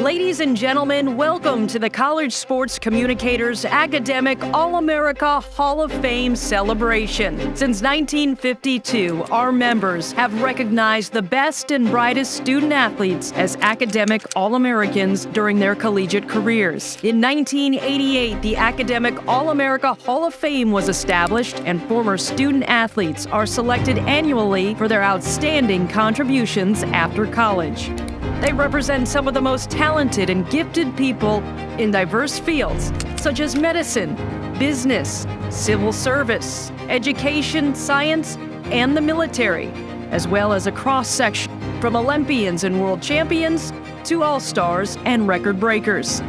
Ladies and gentlemen, welcome to the College Sports Communicators Academic All-America Hall of Fame celebration. Since 1952, our members have recognized the best and brightest student athletes as academic All-Americans during their collegiate careers. In 1988, the Academic All-America Hall of Fame was established, and former student athletes are selected annually for their outstanding contributions after college. They represent some of the most talented and gifted people in diverse fields, such as medicine, business, civil service, education, science, and the military, as well as a cross-section from Olympians and world champions to all-stars and record breakers.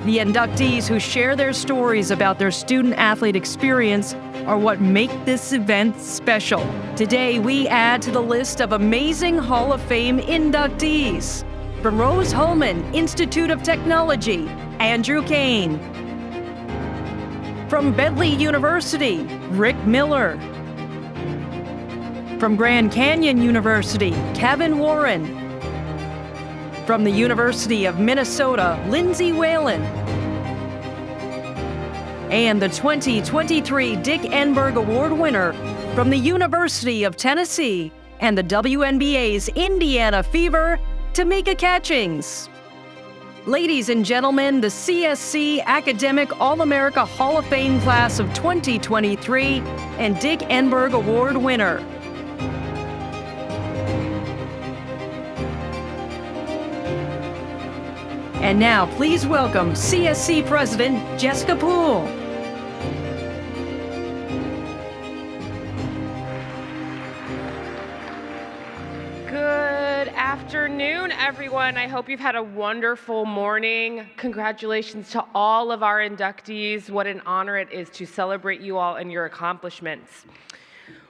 The inductees who share their stories about their student-athlete experience are what make this event special. Today, we add to the list of amazing Hall of Fame inductees. From Rose-Hulman Institute of Technology, Andrew Cain. From Bentley University, Rick Miller. From Grand Canyon University, Kevin Warren. From the University of Minnesota, Lindsay Whalen. And the 2023 Dick Enberg Award winner from the University of Tennessee and the WNBA's Indiana Fever, Tamika Catchings. Ladies and gentlemen, the CSC Academic All-America Hall of Fame class of 2023 and Dick Enberg Award winner. And now, please welcome CSC President Jessica Poole. Good afternoon, everyone. I hope you've had a wonderful morning. Congratulations to all of our inductees. What an honor it is to celebrate you all and your accomplishments.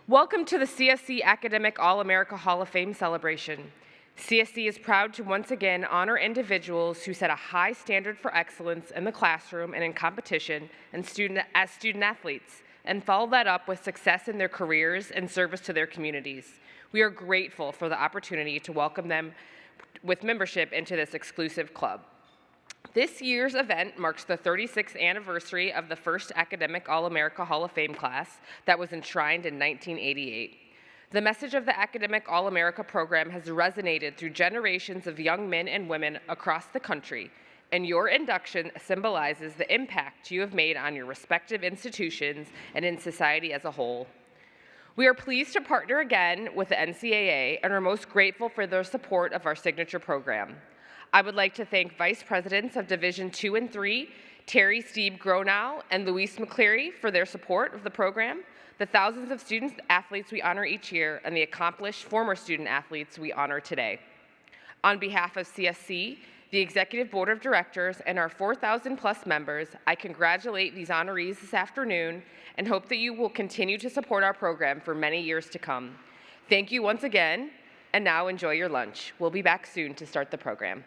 Welcome to the CSC Academic All-America Hall of Fame celebration. CSC is proud to once again honor individuals who set a high standard for excellence in the classroom and in competition and student athletes, and follow that up with success in their careers and service to their communities. We are grateful for the opportunity to welcome them with membership into this exclusive club. This year's event marks the 36th anniversary of the first Academic All-America Hall of Fame class that was enshrined in 1988. The message of the Academic All-America program has resonated through generations of young men and women across the country, and your induction symbolizes the impact you have made on your respective institutions and in society as a whole. We are pleased to partner again with the NCAA and are most grateful for their support of our signature program. I would like to thank Vice Presidents of Division 2 and 3, Terry Steve Gronow and Luis McCleary, for their support of the program, the thousands of student athletes we honor each year, and the accomplished former student athletes we honor today. On behalf of CSC, the Executive Board of Directors, and our 4,000 plus members, I congratulate these honorees this afternoon and hope that you will continue to support our program for many years to come. Thank you once again, and now enjoy your lunch. We'll be back soon to start the program.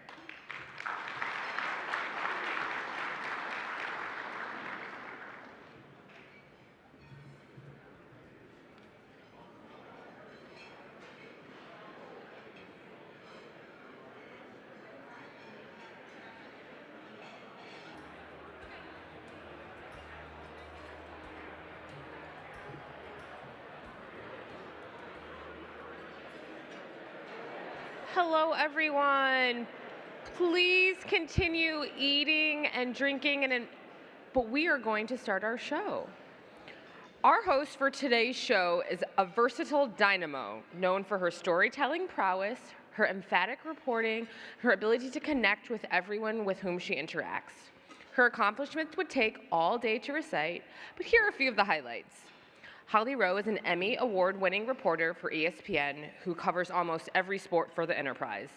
Hello, everyone. Please continue eating and drinking, but we are going to start our show. Our host for today's show is a versatile dynamo, known for her storytelling prowess, her emphatic reporting, her ability to connect with everyone with whom she interacts. Her accomplishments would take all day to recite, but here are a few of the highlights. Holly Rowe is an Emmy award-winning reporter for ESPN who covers almost every sport for the enterprise.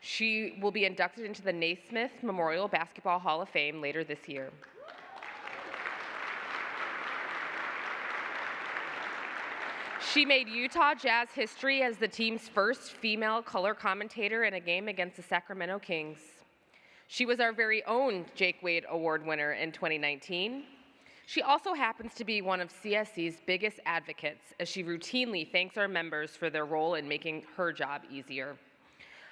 She will be inducted into the Naismith Memorial Basketball Hall of Fame later this year. She made Utah Jazz history as the team's first female color commentator in a game against the Sacramento Kings. She was our very own Jake Wade Award winner in 2019. She also happens to be one of CSC's biggest advocates, as she routinely thanks our members for their role in making her job easier.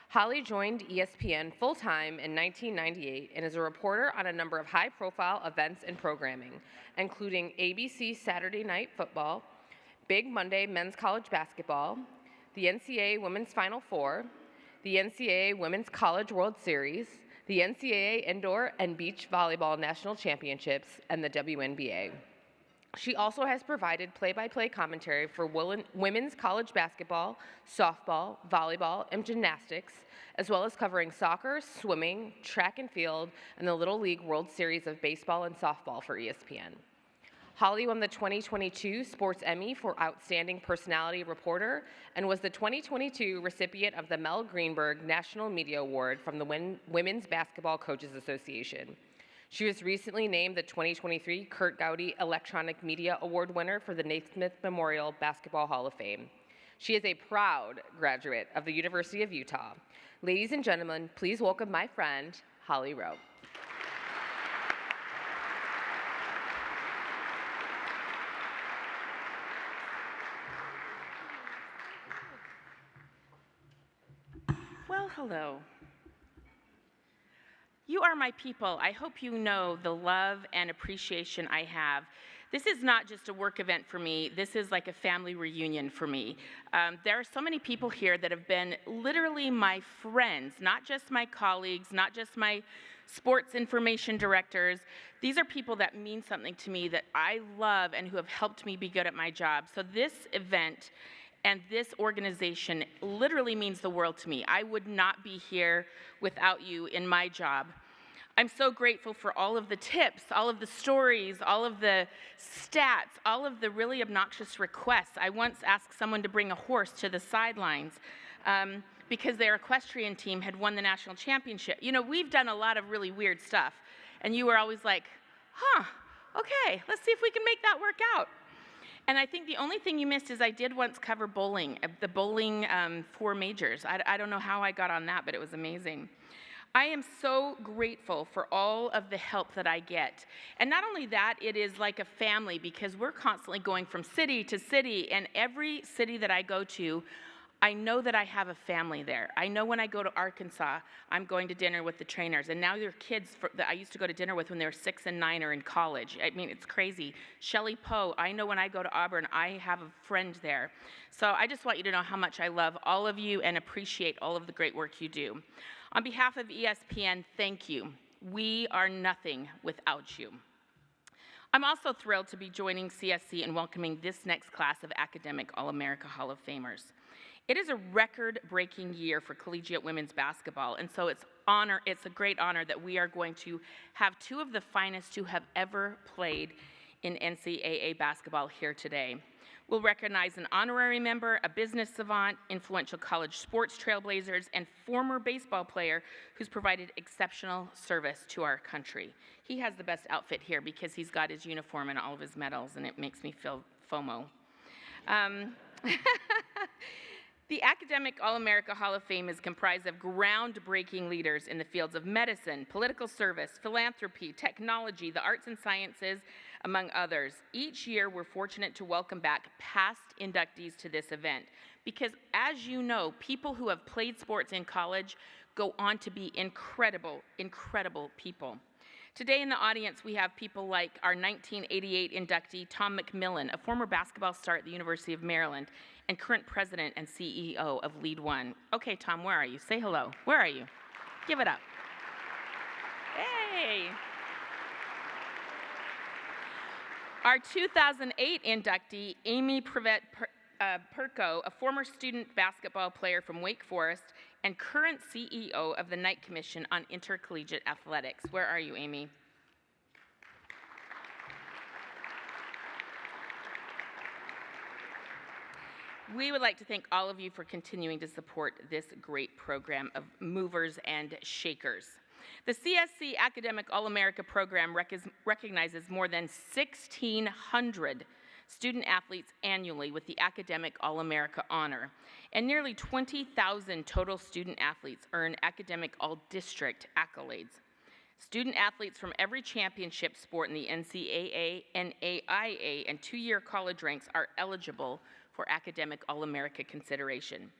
Holly joined ESPN full-time in 1998 and is a reporter on a number of high-profile events and programming, including ABC Saturday Night Football, Big Monday Men's College Basketball, the NCAA Women's Final Four, the NCAA Women's College World Series, the NCAA Indoor and Beach Volleyball National Championships, and the WNBA. She also has provided play-by-play commentary for women's college basketball, softball, volleyball, and gymnastics, as well as covering soccer, swimming, track and field, and the Little League World Series of baseball and softball for ESPN. Holly won the 2022 Sports Emmy for Outstanding Personality Reporter and was the 2022 recipient of the Mel Greenberg National Media Award from the Women's Basketball Coaches Association. She was recently named the 2023 Kurt Gowdy Electronic Media Award winner for the Naismith Memorial Basketball Hall of Fame. She is a proud graduate of the University of Utah. Ladies and gentlemen, please welcome my friend, Holly Rowe. Well, hello. You are my people. I hope you know the love and appreciation I have. This is not just a work event for me. This is like a family reunion for me. There are so many people here that have been literally my friends, not just my colleagues, not just my sports information directors. These are people that mean something to me that I love and who have helped me be good at my job. So this event and this organization literally means the world to me. I would not be here without you in my job. I'm so grateful for all of the tips, all of the stories, all of the stats, all of the really obnoxious requests. I once asked someone to bring a horse to the sidelines because their equestrian team had won the national championship. You know, we've done a lot of really weird stuff, and you were always like, okay, let's see if we can make that work out. And I think the only thing you missed is I did once cover bowling, the bowling 4 majors. I don't know how I got on that, but it was amazing. I am so grateful for all of the help that I get. And not only that, it is like a family because we're constantly going from city to city, and every city that I go to, I know that I have a family there. I know when I go to Arkansas, I'm going to dinner with the trainers, and now their kids that I used to go to dinner with when they were 6 and 9 are in college. I mean, it's crazy. Shelley Poe, I know when I go to Auburn, I have a friend there. So I just want you to know how much I love all of you and appreciate all of the great work you do. On behalf of ESPN, thank you. We are nothing without you. I'm also thrilled to be joining CSC and welcoming this next class of Academic All-America Hall of Famers. It is a record-breaking year for collegiate women's basketball, and so it's a great honor that we are going to have 2 of the finest who have ever played in NCAA basketball here today. We'll recognize an honorary member, a business savant, influential college sports trailblazers, and former baseball player who's provided exceptional service to our country. He has the best outfit here because he's got his uniform and all of his medals, and it makes me feel FOMO. The Academic All-America Hall of Fame is comprised of groundbreaking leaders in the fields of medicine, political service, philanthropy, technology, the arts and sciences, among others. Each year, we're fortunate to welcome back past inductees to this event because, as you know, people who have played sports in college go on to be incredible, incredible people. Today in the audience, we have people like our 1988 inductee, Tom McMillan, a former basketball star at the University of Maryland, and current president and CEO of Lead One. Okay, Tom, where are you? Say hello. Where are you? Give it up. Hey. Our 2008 inductee, Amy Perko, a former student basketball player from Wake Forest and current CEO of the Knight Commission on Intercollegiate Athletics. Where are you, Amy? We would like to thank all of you for continuing to support this great program of movers and shakers. The CSC Academic All-America program recognizes more than 1,600 student athletes annually with the Academic All-America honor, and nearly 20,000 total student athletes earn Academic All-District accolades. Student athletes from every championship sport in the NCAA, NAIA, and 2-year college ranks are eligible for Academic All-America consideration.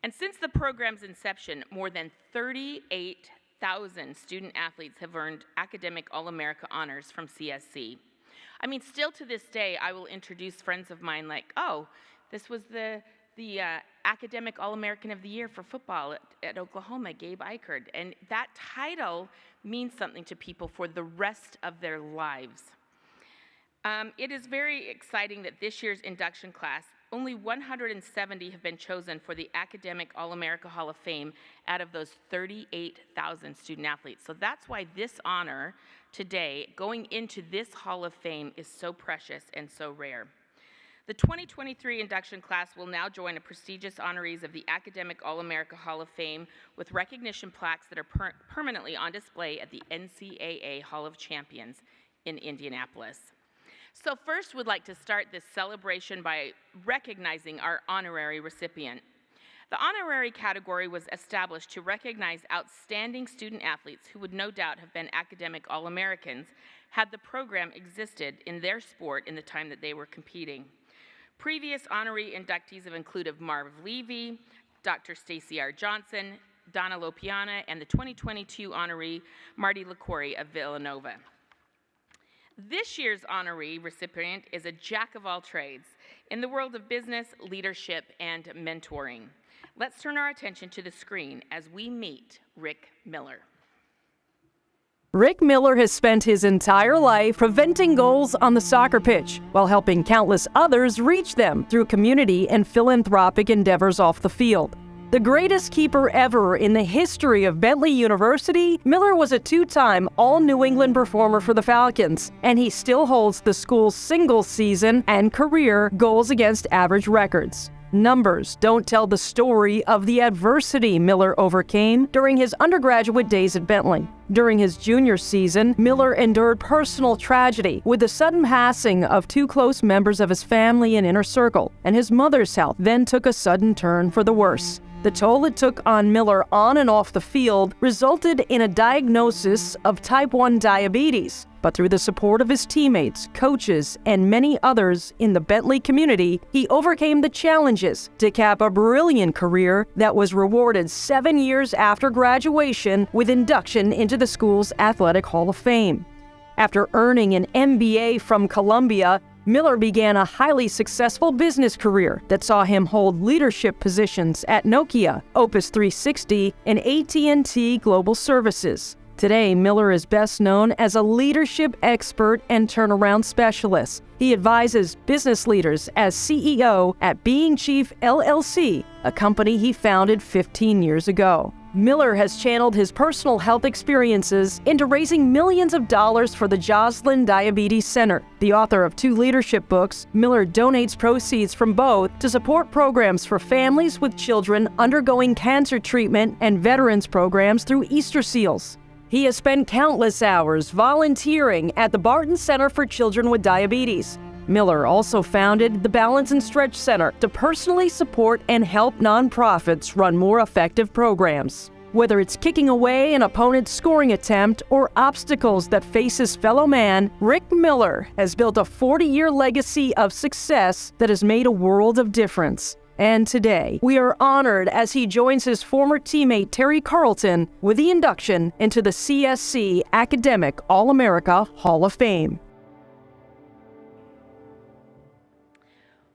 And since the program's inception, more than 38,000 student athletes have earned academic All-America honors from CSC. I mean, still to this day, I will introduce friends of mine like, oh, this was the Academic All-American of the Year for football at Oklahoma, Gabe Eichert. And that title means something to people for the rest of their lives. It is very exciting that this year's induction class, only 170 have been chosen for the Academic All-America Hall of Fame out of those 38,000 student athletes. So that's why this honor today, going into this Hall of Fame, is so precious and so rare. The 2023 induction class will now join a prestigious honorees of the Academic All-America Hall of Fame with recognition plaques that are permanently on display at the NCAA Hall of Champions in Indianapolis. So first, we'd like to start this celebration by recognizing our honorary recipient. The honorary category was established to recognize outstanding student athletes who would no doubt have been academic All-Americans had the program existed in their sport in the time that they were competing. Previous honoree inductees have included Marv Levy, Dr. Stacy R. Johnson, Donna Lopiana, and the 2022 honoree Marty LaCourie of Villanova. This year's honoree recipient is a jack of all trades in the world of business, leadership, and mentoring. Let's turn our attention to the screen as we meet Rick Miller. Rick Miller has spent his entire life preventing goals on the soccer pitch while helping countless others reach them through community and philanthropic endeavors off the field. The greatest keeper ever in the history of Bentley University, Miller was a two-time All-New England performer for the Falcons, and he still holds the school's single-season and career goals against average records. Numbers don't tell the story of the adversity Miller overcame during his undergraduate days at Bentley. During his junior season, Miller endured personal tragedy with the sudden passing of two close members of his family and inner circle, and his mother's health then took a sudden turn for the worse. The toll it took on Miller on and off the field resulted in a diagnosis of type 1 diabetes. But through the support of his teammates, coaches, and many others in the Bentley community, he overcame the challenges to cap a brilliant career that was rewarded 7 years after graduation with induction into the school's Athletic Hall of Fame. After earning an MBA from Columbia, Miller began a highly successful business career that saw him hold leadership positions at Nokia, Opus 360, and AT&T Global Services. Today, Miller is best known as a leadership expert and turnaround specialist. He advises business leaders as CEO at Being Chief LLC, a company he founded 15 years ago. Miller has channeled his personal health experiences into raising millions of dollars for the Joslin Diabetes Center. The author of 2 leadership books, Miller donates proceeds from both to support programs for families with children undergoing cancer treatment and veterans programs through Easter Seals. He has spent countless hours volunteering at the Barton Center for Children with Diabetes. Miller also founded the Balance and Stretch Center to personally support and help nonprofits run more effective programs. Whether it's kicking away an opponent's scoring attempt or obstacles that face his fellow man, Rick Miller has built a 40-year legacy of success that has made a world of difference. And today, we are honored as he joins his former teammate Terry Carlton with the induction into the CSC Academic All-America Hall of Fame.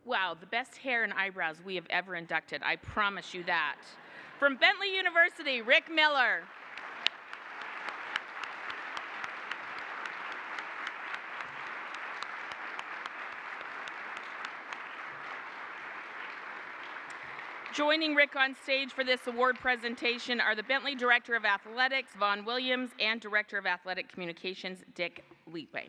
Wow, the best hair and eyebrows we have ever inducted, I promise you that. From Bentley University, Rick Miller. Joining Rick on stage for this award presentation are the Bentley Director of Athletics, Vaughn Williams, and Director of Athletic Communications, Dick Leetway.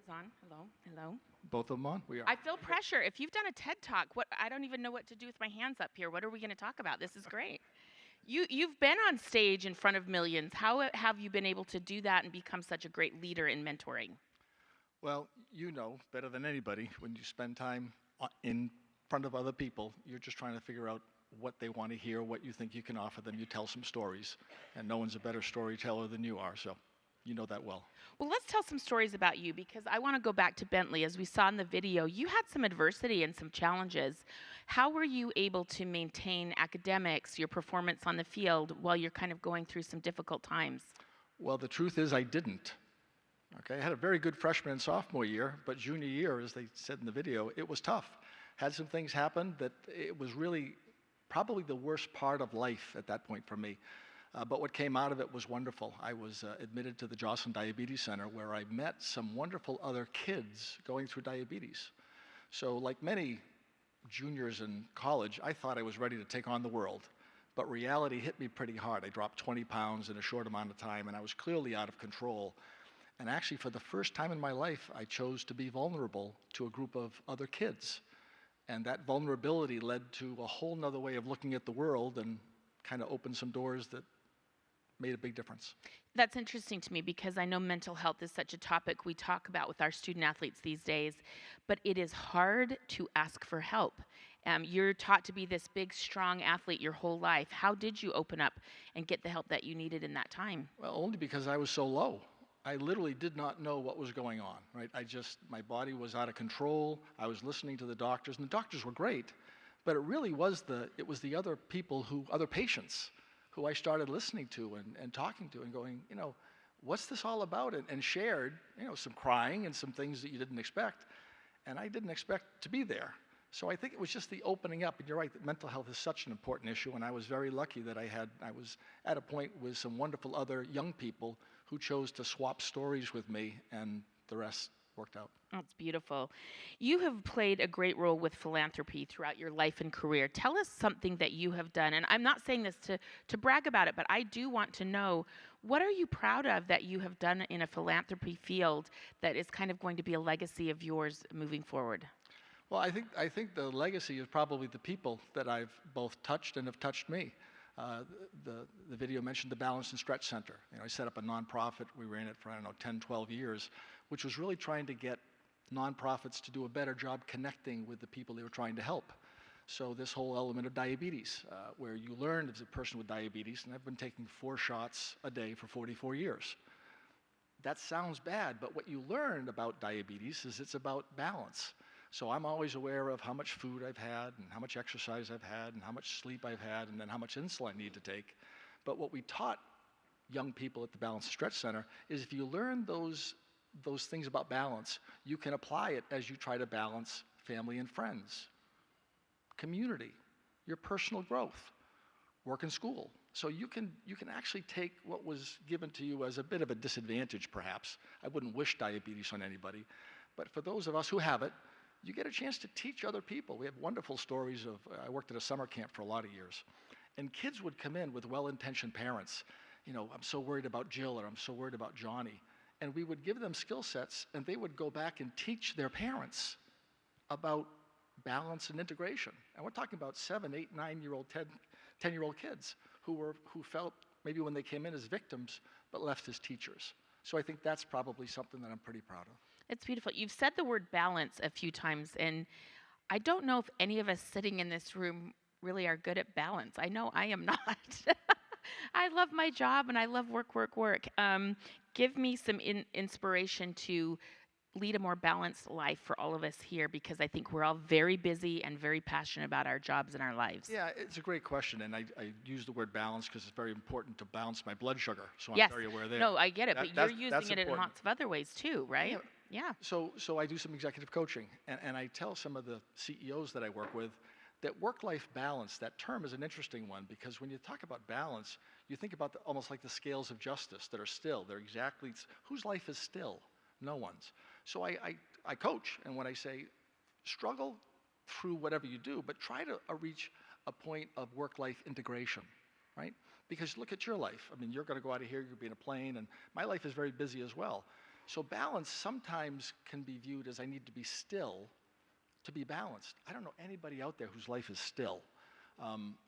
On. Hello, hello. Both of them on? We are. I feel pressure. If you've done a TED Talk, I don't even know what to do with my hands up here. What are we going to talk about? This is great. You've been on stage in front of millions. How have you been able to do that and become such a great leader in mentoring? Well, you know better than anybody, when you spend time in front of other people, you're just trying to figure out what they want to hear, what you think you can offer them. You tell some stories, and no one's a better storyteller than you are, so you know that well. Well, let's tell some stories about you, because I want to go back to Bentley. As we saw in the video, you had some adversity and some challenges. How were you able to maintain academics, your performance on the field, while you're kind of going through some difficult times? Well, the truth is I didn't. Okay, I had a very good freshman and sophomore year, but junior year, as they said in the video, it was tough. Had some things happen that it was really probably the worst part of life at that point for me. But what came out of it was wonderful. I was admitted to the Joslin Diabetes Center, where I met some wonderful other kids going through diabetes. So like many juniors in college, I thought I was ready to take on the world. But reality hit me pretty hard. I dropped 20 pounds in a short amount of time, and I was clearly out of control. And actually, for the first time in my life, I chose to be vulnerable to a group of other kids. And that vulnerability led to a whole nother way of looking at the world, and kind of opened some doors that made a big difference. That's interesting to me, because I know mental health is such a topic we talk about with our student athletes these days, but it is hard to ask for help. You're taught to be this big, strong athlete your whole life. How did you open up and get the help that you needed in that time? Well, only because I was so low. I literally did not know what was going on, right? My body was out of control. I was listening to the doctors, and the doctors were great, but it really was the other people, other patients who I started listening to and talking to and going, what's this all about? And shared, some crying and some things that you didn't expect. And I didn't expect to be there. So I think it was just the opening up. And you're right, that mental health is such an important issue. And I was very lucky that I was at a point with some wonderful other young people who chose to swap stories with me, and the rest worked out. That's beautiful. You have played a great role with philanthropy throughout your life and career. Tell us something that you have done. And I'm not saying this to brag about it, but I do want to know, what are you proud of that you have done in a philanthropy field that is kind of going to be a legacy of yours moving forward? Well, I think the legacy is probably the people that I've both touched and have touched me. The video mentioned the Balance and Stretch Center. I set up a nonprofit. We ran it for, 10, 12 years, which was really trying to get nonprofits to do a better job connecting with the people they were trying to help. So this whole element of diabetes, where you learn as a person with diabetes, and I've been taking 4 shots a day for 44 years. That sounds bad, but what you learn about diabetes is it's about balance. So I'm always aware of how much food I've had, and how much exercise I've had, and how much sleep I've had, and then how much insulin I need to take. But what we taught young people at the Balance and Stretch Center is, if you learn those things about balance, you can apply it as you try to balance family and friends, community, your personal growth, work and school. So you can actually take what was given to you as a bit of a disadvantage, perhaps. I wouldn't wish diabetes on anybody, but for those of us who have it, you get a chance to teach other people. We have wonderful stories of, I worked at a summer camp for a lot of years, and kids would come in with well-intentioned parents. I'm so worried about Jill, or I'm so worried about Johnny. And we would give them skill sets, and they would go back and teach their parents about balance and integration. And we're talking about 7, 8, 9-year-old, 10-year-old kids who felt maybe when they came in as victims, but left as teachers. So I think that's probably something that I'm pretty proud of. It's beautiful. You've said the word balance a few times, and I don't know if any of us sitting in this room really are good at balance. I know I am not. I love my job, and I love work. Give me some inspiration to lead a more balanced life for all of us here, because I think we're all very busy and very passionate about our jobs and our lives. Yeah, it's a great question, and I use the word balance because it's very important to balance my blood sugar, so I'm Yes. very aware there. No, I get it, but you're using it in important. lots of other ways too, right? Yeah. So I do some executive coaching, and I tell some of the CEOs that I work with that work-life balance, that term is an interesting one, because when you talk about balance, you think about almost like the scales of justice that are still. They're exactly, whose life is still? No one's. So I coach, and when I say struggle through whatever you do, but try to reach a point of work-life integration, right? Because look at your life. I mean, you're going to go out of here, you'll be in a plane, and my life is very busy as well. So balance sometimes can be viewed as I need to be still to be balanced. I don't know anybody out there whose life is still.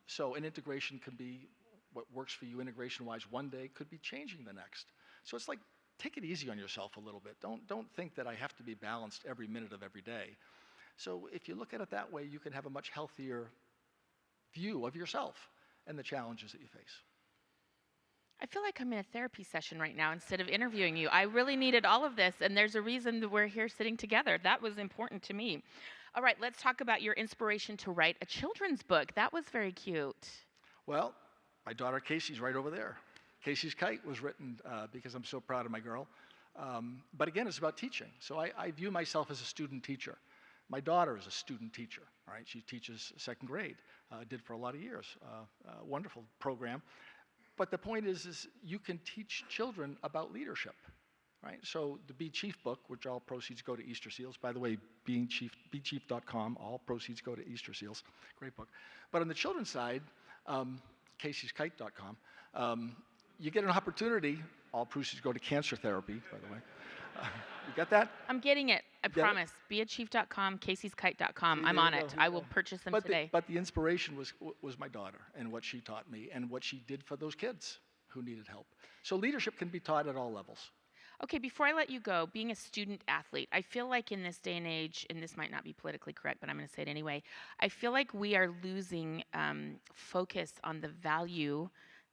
So an integration can be what works for you integration-wise one day could be changing the next. So it's like, take it easy on yourself a little bit. Don't think that I have to be balanced every minute of every day. So if you look at it that way, you can have a much healthier view of yourself and the challenges that you face. I feel like I'm in a therapy session right now instead of interviewing you. I really needed all of this, and there's a reason that we're here sitting together. That was important to me. All right, let's talk about your inspiration to write a children's book. That was very cute. Well, my daughter Casey's right over there. Casey's Kite was written because I'm so proud of my girl. But again, it's about teaching. So I view myself as a student teacher. My daughter is a student teacher, right? She teaches second grade, did for a lot of years. Wonderful program. But the point is you can teach children about leadership, right? So the Be Chief book, which all proceeds go to Easter Seals. By the way, bechief.com, all proceeds go to Easter Seals. Great book. But on the children's side, Casey'sKite.com, you get an opportunity. All proceeds go to cancer therapy, by the way. You got that? I'm getting it. I promise. Beachief.com, Casey'sKite.com. I'm on it. I will purchase them today. But the inspiration was my daughter and what she taught me and what she did for those kids who needed help. So leadership can be taught at all levels. Okay, before I let you go, being a student athlete, I feel like in this day and age, and this might not be politically correct, but I'm going to say it anyway, I feel like we are losing focus on the value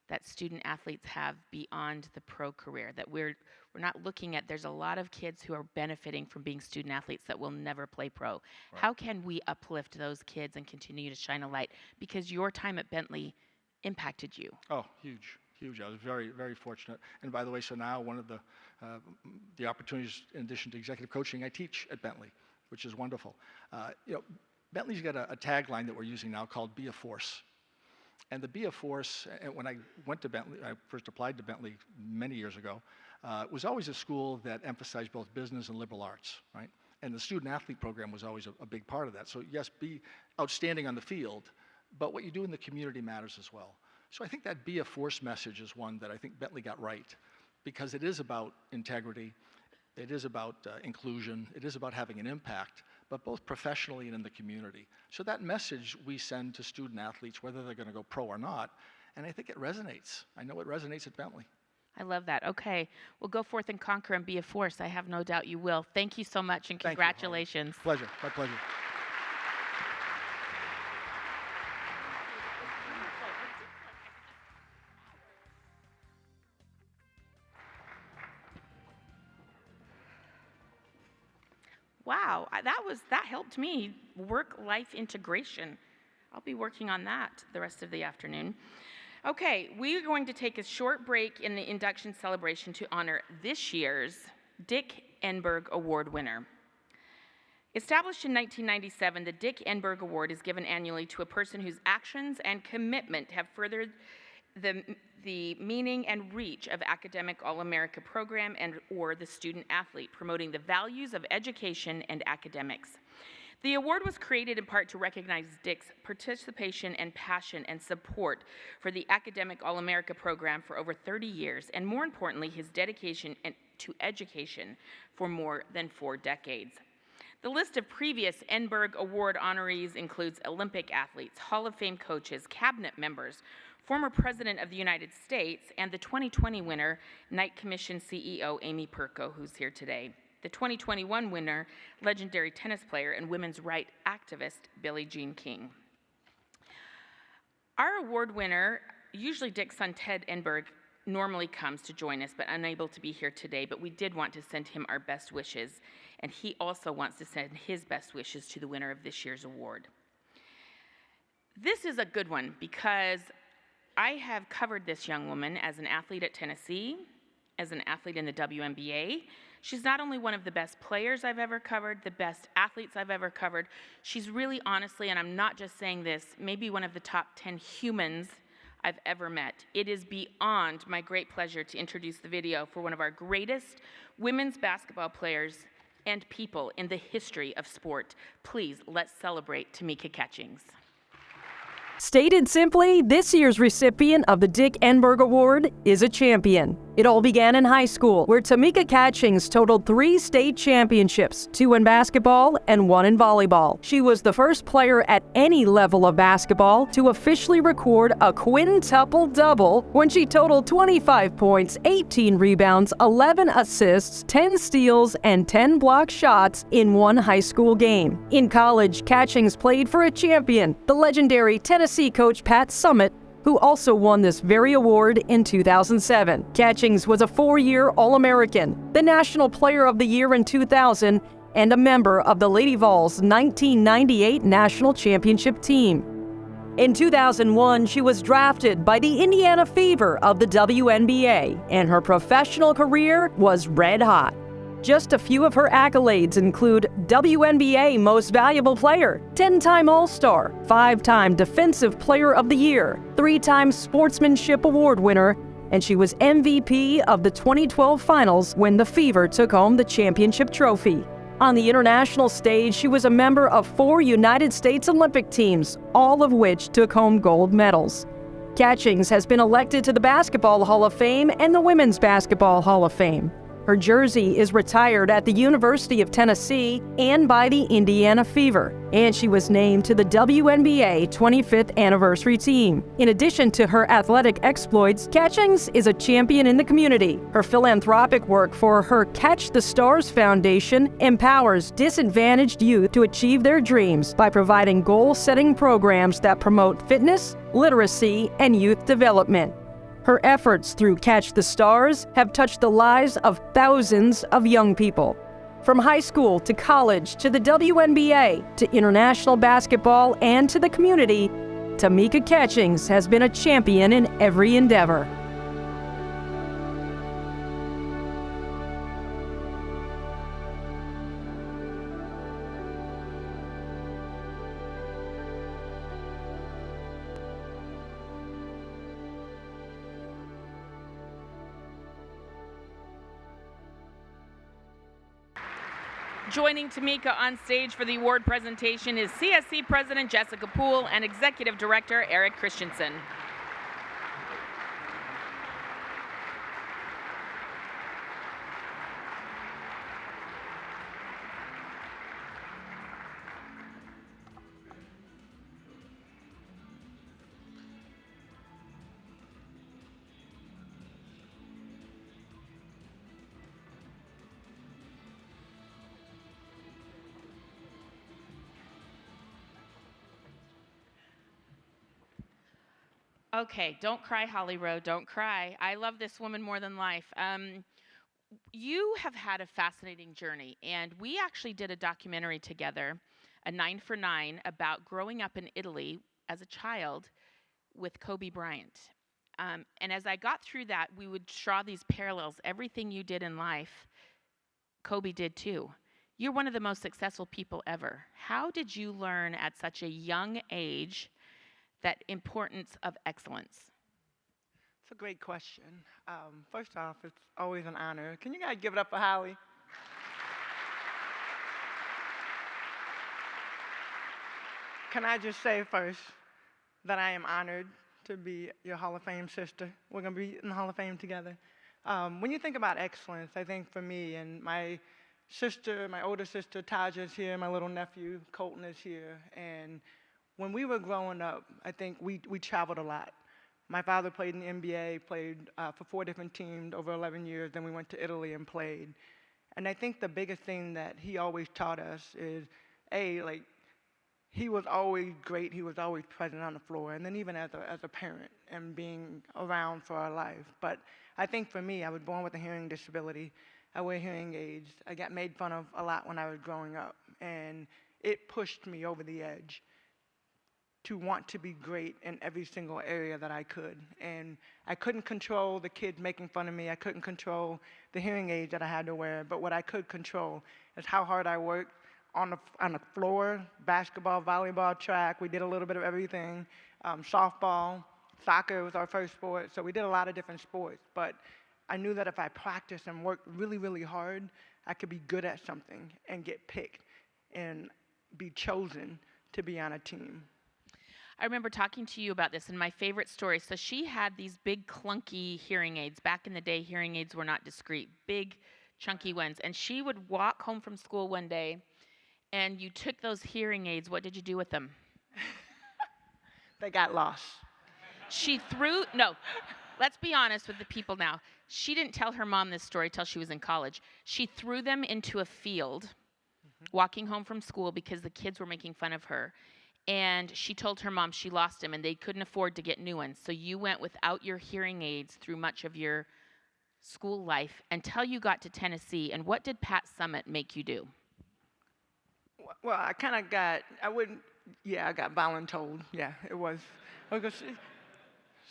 that student athletes have beyond the pro career, that we're not looking at. There's a lot of kids who are benefiting from being student athletes that will never play pro. Right. How can we uplift those kids and continue to shine a light? Because your time at Bentley impacted you. Oh, huge. Huge. I was very, very fortunate. And by the way, so now one of the opportunities, in addition to executive coaching, I teach at Bentley, which is wonderful. Bentley's got a tagline that we're using now called "Be a Force." And the Be a Force, and when I went to Bentley, I first applied to Bentley many years ago, it was always a school that emphasized both business and liberal arts, right? And the student athlete program was always a big part of that. So yes, be outstanding on the field, but what you do in the community matters as well. So I think that Be a Force message is one that I think Bentley got right, because it is about integrity, it is about inclusion, it is about having an impact, but both professionally and in the community. So that message we send to student athletes, whether they're going to go pro or not, and I think it resonates. I know it resonates at Bentley. I love that. Okay, well, go forth and conquer and be a force. I have no doubt you will. Thank you so much, and congratulations. Pleasure. My pleasure. Wow, that helped me. Work-life integration. I'll be working on that the rest of the afternoon. Okay, we are going to take a short break in the induction celebration to honor this year's Dick Enberg Award winner. Established in 1997, the Dick Enberg Award is given annually to a person whose actions and commitment have furthered the meaning and reach of academic All-America program and or the student athlete, promoting the values of education and academics. The award was created in part to recognize Dick's participation and passion and support for the academic All-America program for over 30 years, and more importantly, his dedication to education for more than 4 decades. The list of previous Enberg Award honorees includes Olympic athletes, Hall of Fame coaches, cabinet members, former President of the United States, and the 2020 winner, Knight Commission CEO Amy Perko, who's here today. The 2021 winner, legendary tennis player and women's rights activist, Billie Jean King. Our award winner, usually Dick's son Ted Enberg, normally comes to join us, but unable to be here today, but we did want to send him our best wishes, and he also wants to send his best wishes to the winner of this year's award. This is a good one because I have covered this young woman as an athlete at Tennessee, as an athlete in the WNBA. She's not only one of the best players I've ever covered, the best athletes I've ever covered, she's really honestly, and I'm not just saying this, maybe one of the top 10 humans I've ever met. It is beyond my great pleasure to introduce the video for one of our greatest women's basketball players and people in the history of sport. Please, let's celebrate Tamika Catchings. Stated simply, this year's recipient of the Dick Enberg Award is a champion. It all began in high school, where Tamika Catchings totaled 3 state championships, 2 in basketball and 1 in volleyball. She was the first player at any level of basketball to officially record a quintuple double when she totaled 25 points, 18 rebounds, 11 assists, 10 steals, and 10 block shots in one high school game. In college, Catchings played for a champion, the legendary Tennessee coach Pat Summitt, who also won this very award in 2007. Catchings was a 4-year All-American, the National Player of the Year in 2000, and a member of the Lady Vols' 1998 National Championship team. In 2001, she was drafted by the Indiana Fever of the WNBA, and her professional career was red hot. Just a few of her accolades include WNBA Most Valuable Player, 10-time All-Star, 5-time Defensive Player of the Year, 3-time Sportsmanship Award winner, and she was MVP of the 2012 Finals when the Fever took home the championship trophy. On the international stage, she was a member of 4 United States Olympic teams, all of which took home gold medals. Catchings has been elected to the Basketball Hall of Fame and the Women's Basketball Hall of Fame. Her jersey is retired at the University of Tennessee and by the Indiana Fever, and she was named to the WNBA 25th anniversary team. In addition to her athletic exploits, Catchings is a champion in the community. Her philanthropic work for her Catch the Stars Foundation empowers disadvantaged youth to achieve their dreams by providing goal-setting programs that promote fitness, literacy, and youth development. Her efforts through Catch the Stars have touched the lives of thousands of young people. From high school to college to the WNBA to international basketball and to the community, Tamika Catchings has been a champion in every endeavor. Joining Tamika on stage for the award presentation is CSC President Jessica Poole and Executive Director Eric Christensen. Okay, don't cry, Holly Rowe, don't cry. I love this woman more than life. You have had a fascinating journey, and we actually did a documentary together, a 9 for 9, about growing up in Italy as a child with Kobe Bryant. And as I got through that, we would draw these parallels. Everything you did in life, Kobe did too. You're one of the most successful people ever. How did you learn at such a young age that importance of excellence? It's a great question. First off, it's always an honor. Can you guys give it up for Holly? Can I just say first that I am honored to be your Hall of Fame sister. We're going to be in the Hall of Fame together. When you think about excellence, I think for me and my sister, my older sister, Taja is here, my little nephew, Colton is here, and when we were growing up, I think we traveled a lot. My father played in the NBA, played for 4 different teams over 11 years, then we went to Italy and played. And I think the biggest thing that he always taught us is, he was always great, he was always present on the floor, and then even as a parent and being around for our life. But I think for me, I was born with a hearing disability. I wear hearing aids. I got made fun of a lot when I was growing up, and it pushed me over the edge to want to be great in every single area that I could. And I couldn't control the kids making fun of me. I couldn't control the hearing aids that I had to wear. But what I could control is how hard I worked on the floor, basketball, volleyball, track. We did a little bit of everything. Softball, soccer was our first sport. So we did a lot of different sports. But I knew that if I practiced and worked really, really hard, I could be good at something and get picked and be chosen to be on a team. I remember talking to you about this, and my favorite story. So she had these big clunky hearing aids. Back in the day, hearing aids were not discreet, big chunky ones. And she would walk home from school one day, and you took those hearing aids. What did you do with them? They got lost. No, let's be honest with the people now. She didn't tell her mom this story till she was in college. She threw them into a field, walking home from school because the kids were making fun of her. And she told her mom she lost them and they couldn't afford to get new ones. So you went without your hearing aids through much of your school life until you got to Tennessee. And what did Pat Summitt make you do? Well, I kind of got, I got voluntold. Yeah, it was.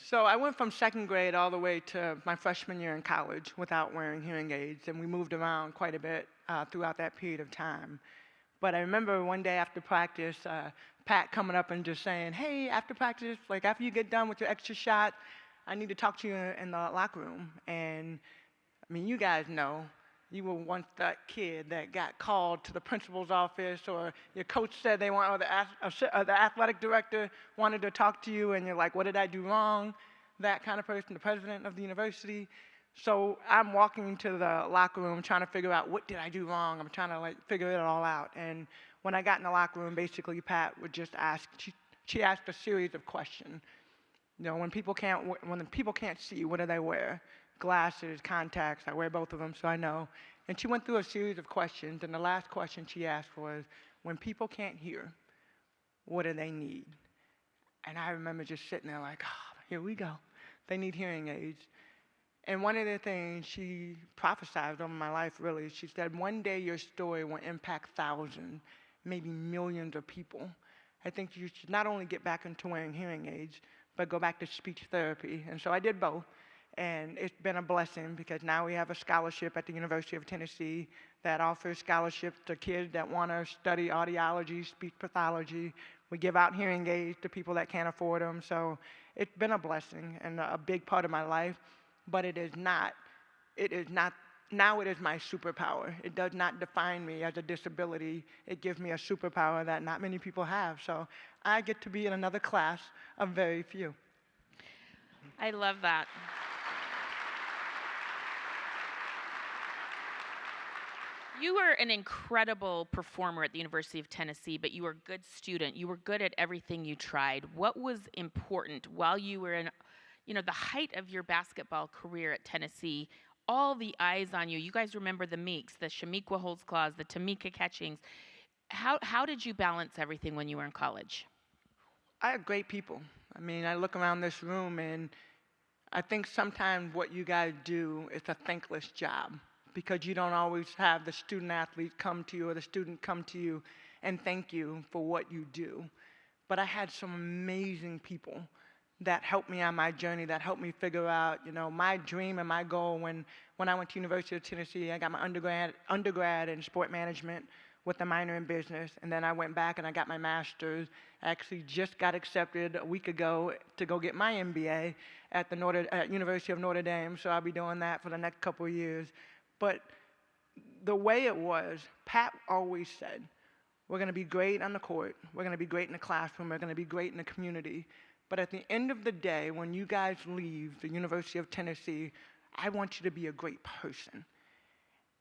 So I went from second grade all the way to my freshman year in college without wearing hearing aids, and we moved around quite a bit throughout that period of time. But I remember one day after practice, Pat coming up and just saying, hey, after practice, like after you get done with your extra shot, I need to talk to you in the locker room. And I mean, you guys know, you were once that kid that got called to the principal's office, or your coach said they want, or the athletic director wanted to talk to you, and you're like, what did I do wrong? That kind of person, the president of the university. So I'm walking into the locker room trying to figure out what did I do wrong. I'm trying to like figure it all out. And when I got in the locker room, basically Pat would just ask, she asked a series of questions. You know, when people can't see, what do they wear? Glasses, contacts, I wear both of them, so I know. And she went through a series of questions, and the last question she asked was, when people can't hear, what do they need? And I remember just sitting there like, oh, here we go. They need hearing aids. And one of the things she prophesied over my life, really, she said, one day your story will impact thousands, maybe millions of people. I think you should not only get back into wearing hearing aids, but go back to speech therapy. And so I did both. And it's been a blessing because now we have a scholarship at the University of Tennessee that offers scholarships to kids that want to study audiology, speech pathology. We give out hearing aids to people that can't afford them. So it's been a blessing and a big part of my life. But it is not, now it is my superpower. It does not define me as a disability. It gives me a superpower that not many people have. So I get to be in another class of very few. I love that. You were an incredible performer at the University of Tennessee, but you were a good student. You were good at everything you tried. What was important while you were in the height of your basketball career at Tennessee, all the eyes on you? You guys remember the Meeks, the Shamiqua Holtzclaws, the Tamika Catchings. How did you balance everything when you were in college? I have great people. I mean, I look around this room, and I think sometimes what you guys do is a thankless job because you don't always have the student athlete come to you or the student come to you and thank you for what you do. But I had some amazing people that helped me on my journey, that helped me figure out, my dream and my goal. When I went to University of Tennessee, I got my undergrad in sport management with a minor in business, and then I went back and I got my master's. I actually just got accepted a week ago to go get my MBA at the University of Notre Dame, so I'll be doing that for the next couple of years. But the way it was, Pat always said, we're going to be great on the court, we're going to be great in the classroom, we're going to be great in the community. But at the end of the day, when you guys leave the University of Tennessee, I want you to be a great person.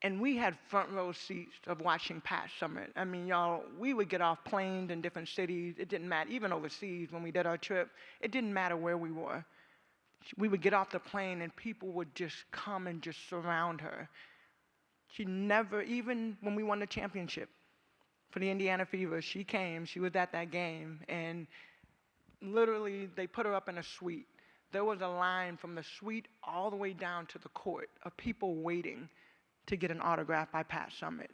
And we had front row seats of watching Pat Summitt. I mean, y'all, we would get off planes in different cities. It didn't matter, even overseas when we did our trip, it didn't matter where we were. We would get off the plane and people would just come and just surround her. She never, even when we won the championship for the Indiana Fever, she came, she was at that game, and literally, they put her up in a suite. There was a line from the suite all the way down to the court of people waiting to get an autograph by Pat Summitt.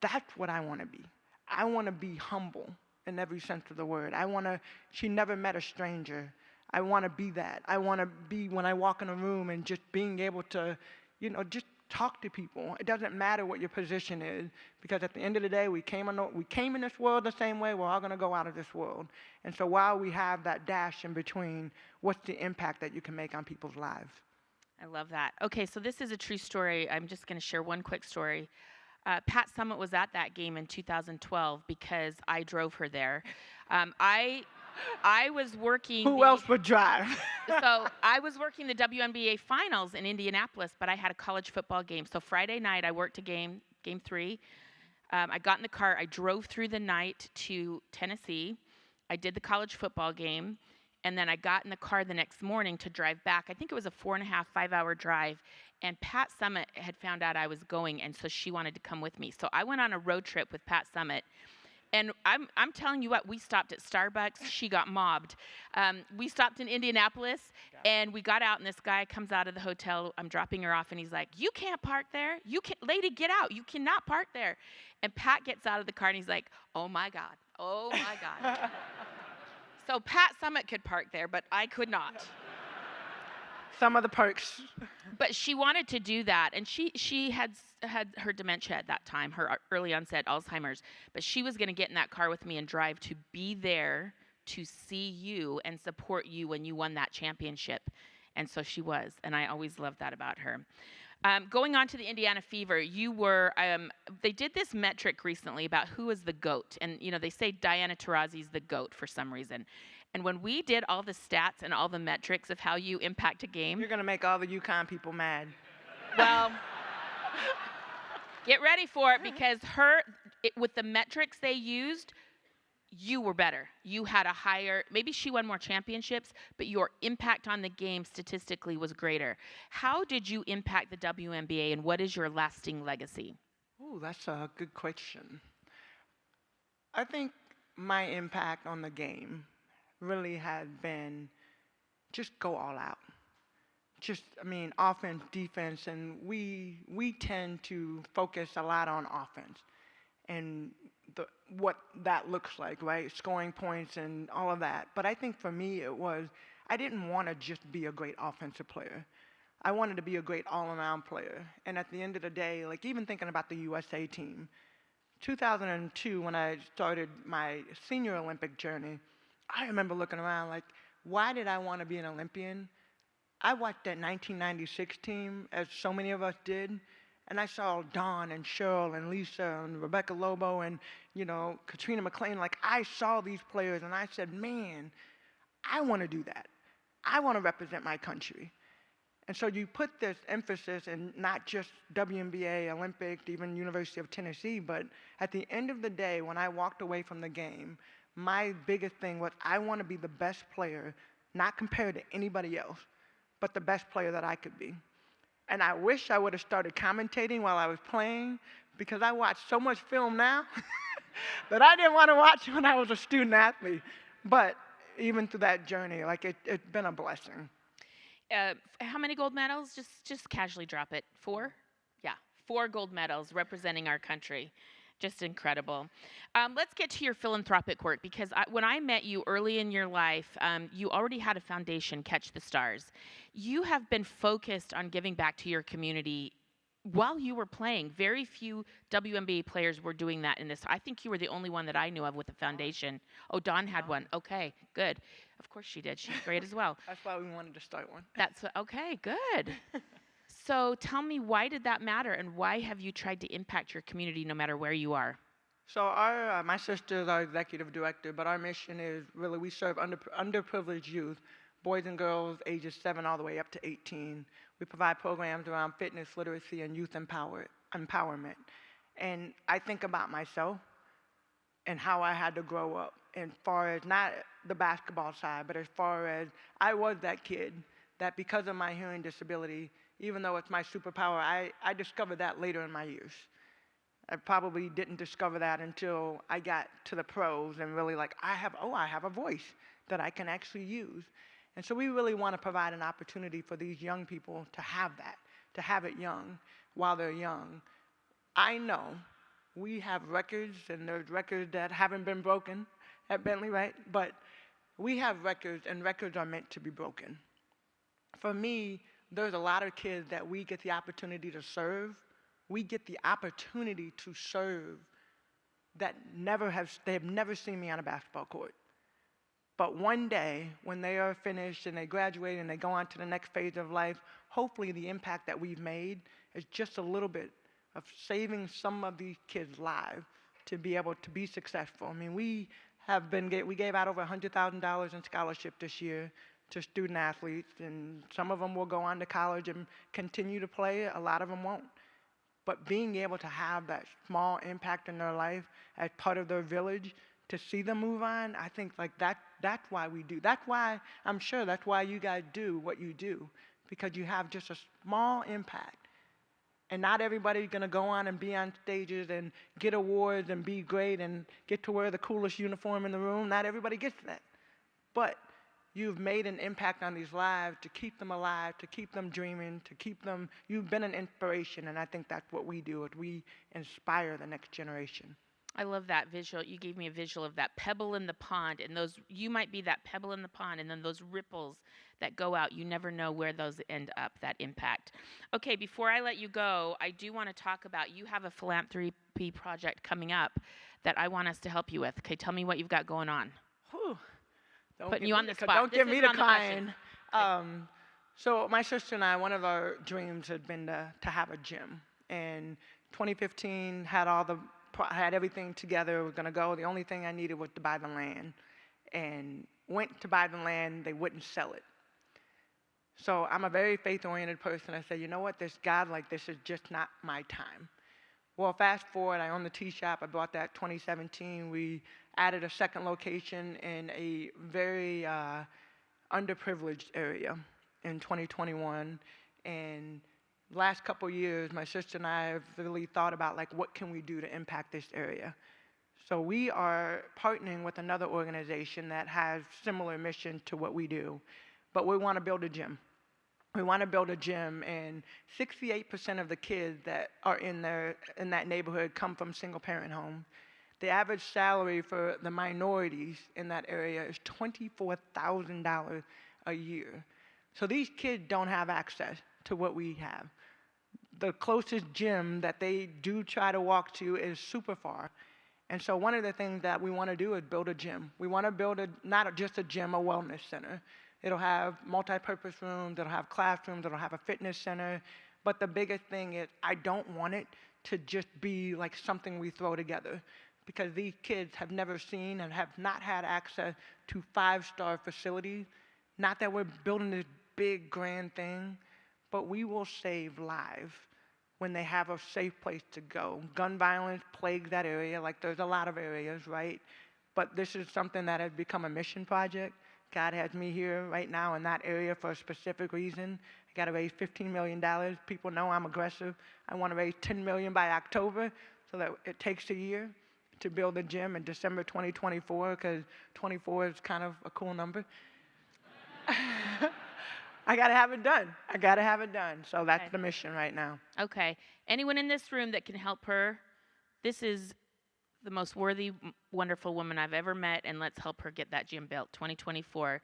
That's what I want to be. I want to be humble in every sense of the word. She never met a stranger. I want to be that. I want to be, when I walk in a room and just being able to, just talk to people. It doesn't matter what your position is, because at the end of the day, we came in this world the same way. We're all going to go out of this world. And so while we have that dash in between, what's the impact that you can make on people's lives? I love that. Okay, so this is a true story. I'm just going to share one quick story. Pat Summitt was at that game in 2012 because I drove her there. I was working. Who else would drive? So I was working the WNBA finals in Indianapolis, but I had a college football game. So Friday night, I worked a game 3. I got in the car. I drove through the night to Tennessee. I did the college football game, and then I got in the car the next morning to drive back. I think it was a 4.5, 5-hour drive, and Pat Summitt had found out I was going, and so she wanted to come with me. So I went on a road trip with Pat Summitt. And I'm telling you what, we stopped at Starbucks. She got mobbed. We stopped in Indianapolis, and we got out, and this guy comes out of the hotel. I'm dropping her off, and he's like, "You can't park there. You can, lady, get out. You cannot park there." And Pat gets out of the car, and he's like, "Oh my God, oh my God." So Pat Summitt could park there, but I could not. Some of the perks. But she wanted to do that, and she had her dementia at that time, her early onset Alzheimer's. But she was going to get in that car with me and drive to be there to see you and support you when you won that championship. And so she was, and I always loved that about her. Going on to the Indiana Fever, you were, they did this metric recently about who is the GOAT. And, you know, they say Diana Taurasi's the GOAT for some reason. And when we did all the stats and all the metrics of how you impact a game. You're going to make all the UConn people mad. Well, get ready for it, because with the metrics they used, you were better. You had a higher, maybe she won more championships, but your impact on the game statistically was greater. How did you impact the WNBA, and what is your lasting legacy? Ooh, that's a good question. I think my impact on the game really had been just go all out. Just, I mean, offense, defense, and we tend to focus a lot on offense and what that looks like, right? Scoring points and all of that. But I think for me it was, I didn't want to just be a great offensive player. I wanted to be a great all-around player. And at the end of the day, like even thinking about the USA team, 2002 when I started my senior Olympic journey, I remember looking around like, why did I want to be an Olympian? I watched that 1996 team, as so many of us did, and I saw Dawn and Cheryl and Lisa and Rebecca Lobo and, you know, Katrina McClain. Like, I saw these players, and I said, man, I want to do that. I want to represent my country. And so you put this emphasis in not just WNBA, Olympics, even University of Tennessee, but at the end of the day, when I walked away from the game, my biggest thing was I want to be the best player, not compared to anybody else, but the best player that I could be. And I wish I would have started commentating while I was playing, because I watch so much film now that I didn't want to watch when I was a student athlete. But even through that journey, like it's been a blessing. How many gold medals? Just casually drop it. 4? Yeah, 4 gold medals representing our country. Just incredible. Let's get to your philanthropic work, because when I met you early in your life, you already had a foundation, Catch the Stars. You have been focused on giving back to your community while you were playing. Very few WNBA players were doing that in this. I think you were the only one that I knew of with a foundation. Oh, Dawn had one. Okay, good. Of course she did. She's great as well. That's why we wanted to start one. Okay, good. So tell me, why did that matter, and why have you tried to impact your community no matter where you are? So my sister is our executive director, but our mission is really we serve underprivileged youth, boys and girls ages 7 all the way up to 18. We provide programs around fitness, literacy, and youth empowerment. And I think about myself and how I had to grow up, as far as not the basketball side, but as far as I was that kid that because of my hearing disability, even though it's my superpower, I discovered that later in my years. I probably didn't discover that until I got to the pros and really like, I have a voice that I can actually use. And so we really want to provide an opportunity for these young people to have that, to have it young while they're young. I know we have records, and there's records that haven't been broken at Bentley, right? But we have records, and records are meant to be broken. For me, there's a lot of kids that we get the opportunity to serve. We get the opportunity to serve that they have never seen me on a basketball court. But one day, when they are finished and they graduate and they go on to the next phase of life, hopefully the impact that we've made is just a little bit of saving some of these kids' lives to be able to be successful. I mean, we we gave out over $100,000 in scholarship this year to student athletes, and some of them will go on to college and continue to play, a lot of them won't. But being able to have that small impact in their life as part of their village, to see them move on, I think like that's why we do. That's why, I'm sure that's why you guys do what you do, because you have just a small impact. And not everybody's gonna go on and be on stages and get awards and be great and get to wear the coolest uniform in the room. Not everybody gets that. But you've made an impact on these lives to keep them alive, to keep them dreaming, to keep them, you've been an inspiration, and I think that's what we do, is we inspire the next generation. I love that visual. You gave me a visual of that pebble in the pond, and those, you might be that pebble in the pond, and then those ripples that go out, you never know where those end up, that impact. Okay, before I let you go, I do want to talk about, you have a philanthropy project coming up that I want us to help you with. Okay, tell me what you've got going on. Whew. Putting you on the spot. Don't This give me isn't the on the question. crying. So my sister and I, one of our dreams had been to have a gym. And 2015 had everything together. We were gonna go. The only thing I needed was to buy the land. And went to buy the land, they wouldn't sell it. So I'm a very faith-oriented person. I said, you know what, this God, like, this is just not my time. Well, fast forward, I own the tea shop. I bought that 2017. We added a second location in a very underprivileged area in 2021. And last couple years, my sister and I have really thought about, like, what can we do to impact this area? So we are partnering with another organization that has similar mission to what we do, but we want to build a gym. We want to build a gym, and 68% of the kids that are in that neighborhood come from single-parent homes. The average salary for the minorities in that area is $24,000 a year. So these kids don't have access to what we have. The closest gym that they do try to walk to is super far. And so one of the things that we want to do is build a gym. We want to build not just a gym, a wellness center. It'll have multi-purpose rooms, it'll have classrooms, it'll have a fitness center. But the biggest thing is, I don't want it to just be like something we throw together, because these kids have never seen and have not had access to 5-star facilities. Not that we're building this big, grand thing, but we will save lives when they have a safe place to go. Gun violence plagues that area, like there's a lot of areas, right? But this is something that has become a mission project. God has me here right now in that area for a specific reason. I got to raise $15 million. People know I'm aggressive. I want to raise $10 million by October, so that it takes a year to build a gym in December 2024, because 24 is kind of a cool number. I got to have it done. I got to have it done. So that's the mission right now. Okay. Anyone in this room that can help her? This is the most worthy, wonderful woman I've ever met, and let's help her get that gym built. 2024.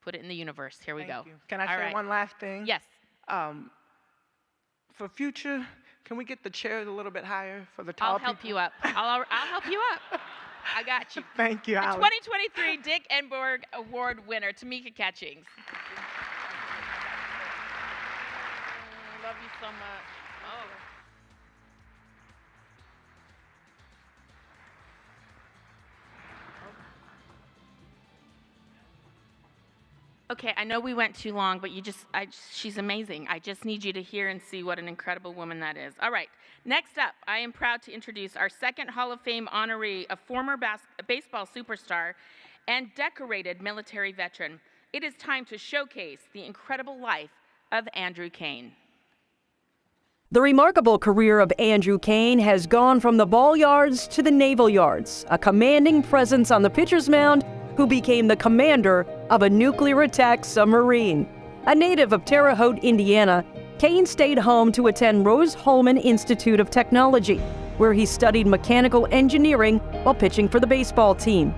Put it in the universe. Here we go. Thank you. Can I say one last thing? Yes. For future, can we get the chairs a little bit higher for the tall I'll help you up. I'll help you up. I got you. Thank you, The Alex. 2023 Dick Enberg Award winner, Tamika Catchings. Love you so much. Oh. Okay, I know we went too long, but she's amazing. I just need you to hear and see what an incredible woman that is. All right, next up, I am proud to introduce our second Hall of Fame honoree, a former baseball superstar and decorated military veteran. It is time to showcase the incredible life of Andrew Cain. The remarkable career of Andrew Cain has gone from the ball yards to the naval yards, a commanding presence on the pitcher's mound who became the commander of a nuclear-attacked submarine. A native of Terre Haute, Indiana, Cain stayed home to attend Rose-Hulman Institute of Technology, where he studied mechanical engineering while pitching for the baseball team.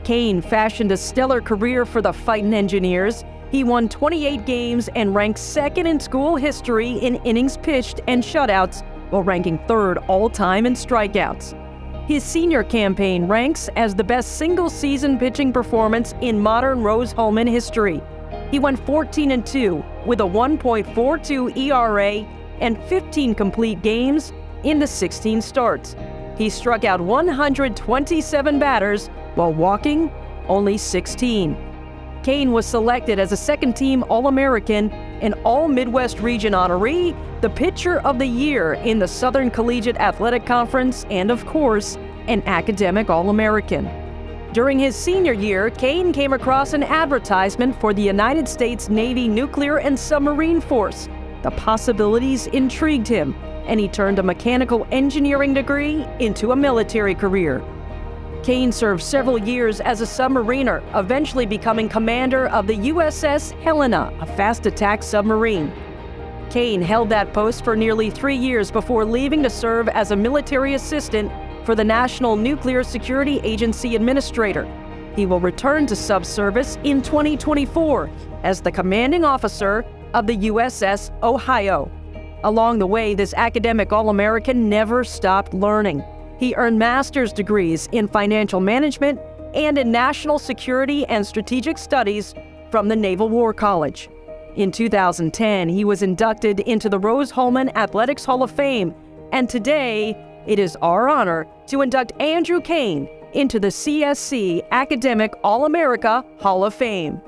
Cain fashioned a stellar career for the Fightin' Engineers. He won 28 games and ranked second in school history in innings pitched and shutouts, while ranking third all-time in strikeouts. His senior campaign ranks as the best single-season pitching performance in modern Rose-Hulman history. He went 14-2 with a 1.42 ERA and 15 complete games in the 16 starts. He struck out 127 batters while walking only 16. Cain was selected as a second-team All-American, an All-Midwest Region honoree, the Pitcher of the Year in the Southern Collegiate Athletic Conference, and of course, an academic All-American. During his senior year, Cain came across an advertisement for the United States Navy Nuclear and Submarine Force. The possibilities intrigued him, and he turned a mechanical engineering degree into a military career. Cain served several years as a submariner, eventually becoming commander of the USS Helena, a fast attack submarine. Cain held that post for nearly 3 years before leaving to serve as a military assistant for the National Nuclear Security Agency administrator. He will return to sub-service in 2024 as the commanding officer of the USS Ohio. Along the way, this academic All-American never stopped learning. He earned master's degrees in financial management and in national security and strategic studies from the Naval War College. In 2010, he was inducted into the Rose-Hulman Athletics Hall of Fame, and today, it is our honor to induct Andrew Cain into the CSC Academic All-America Hall of Fame.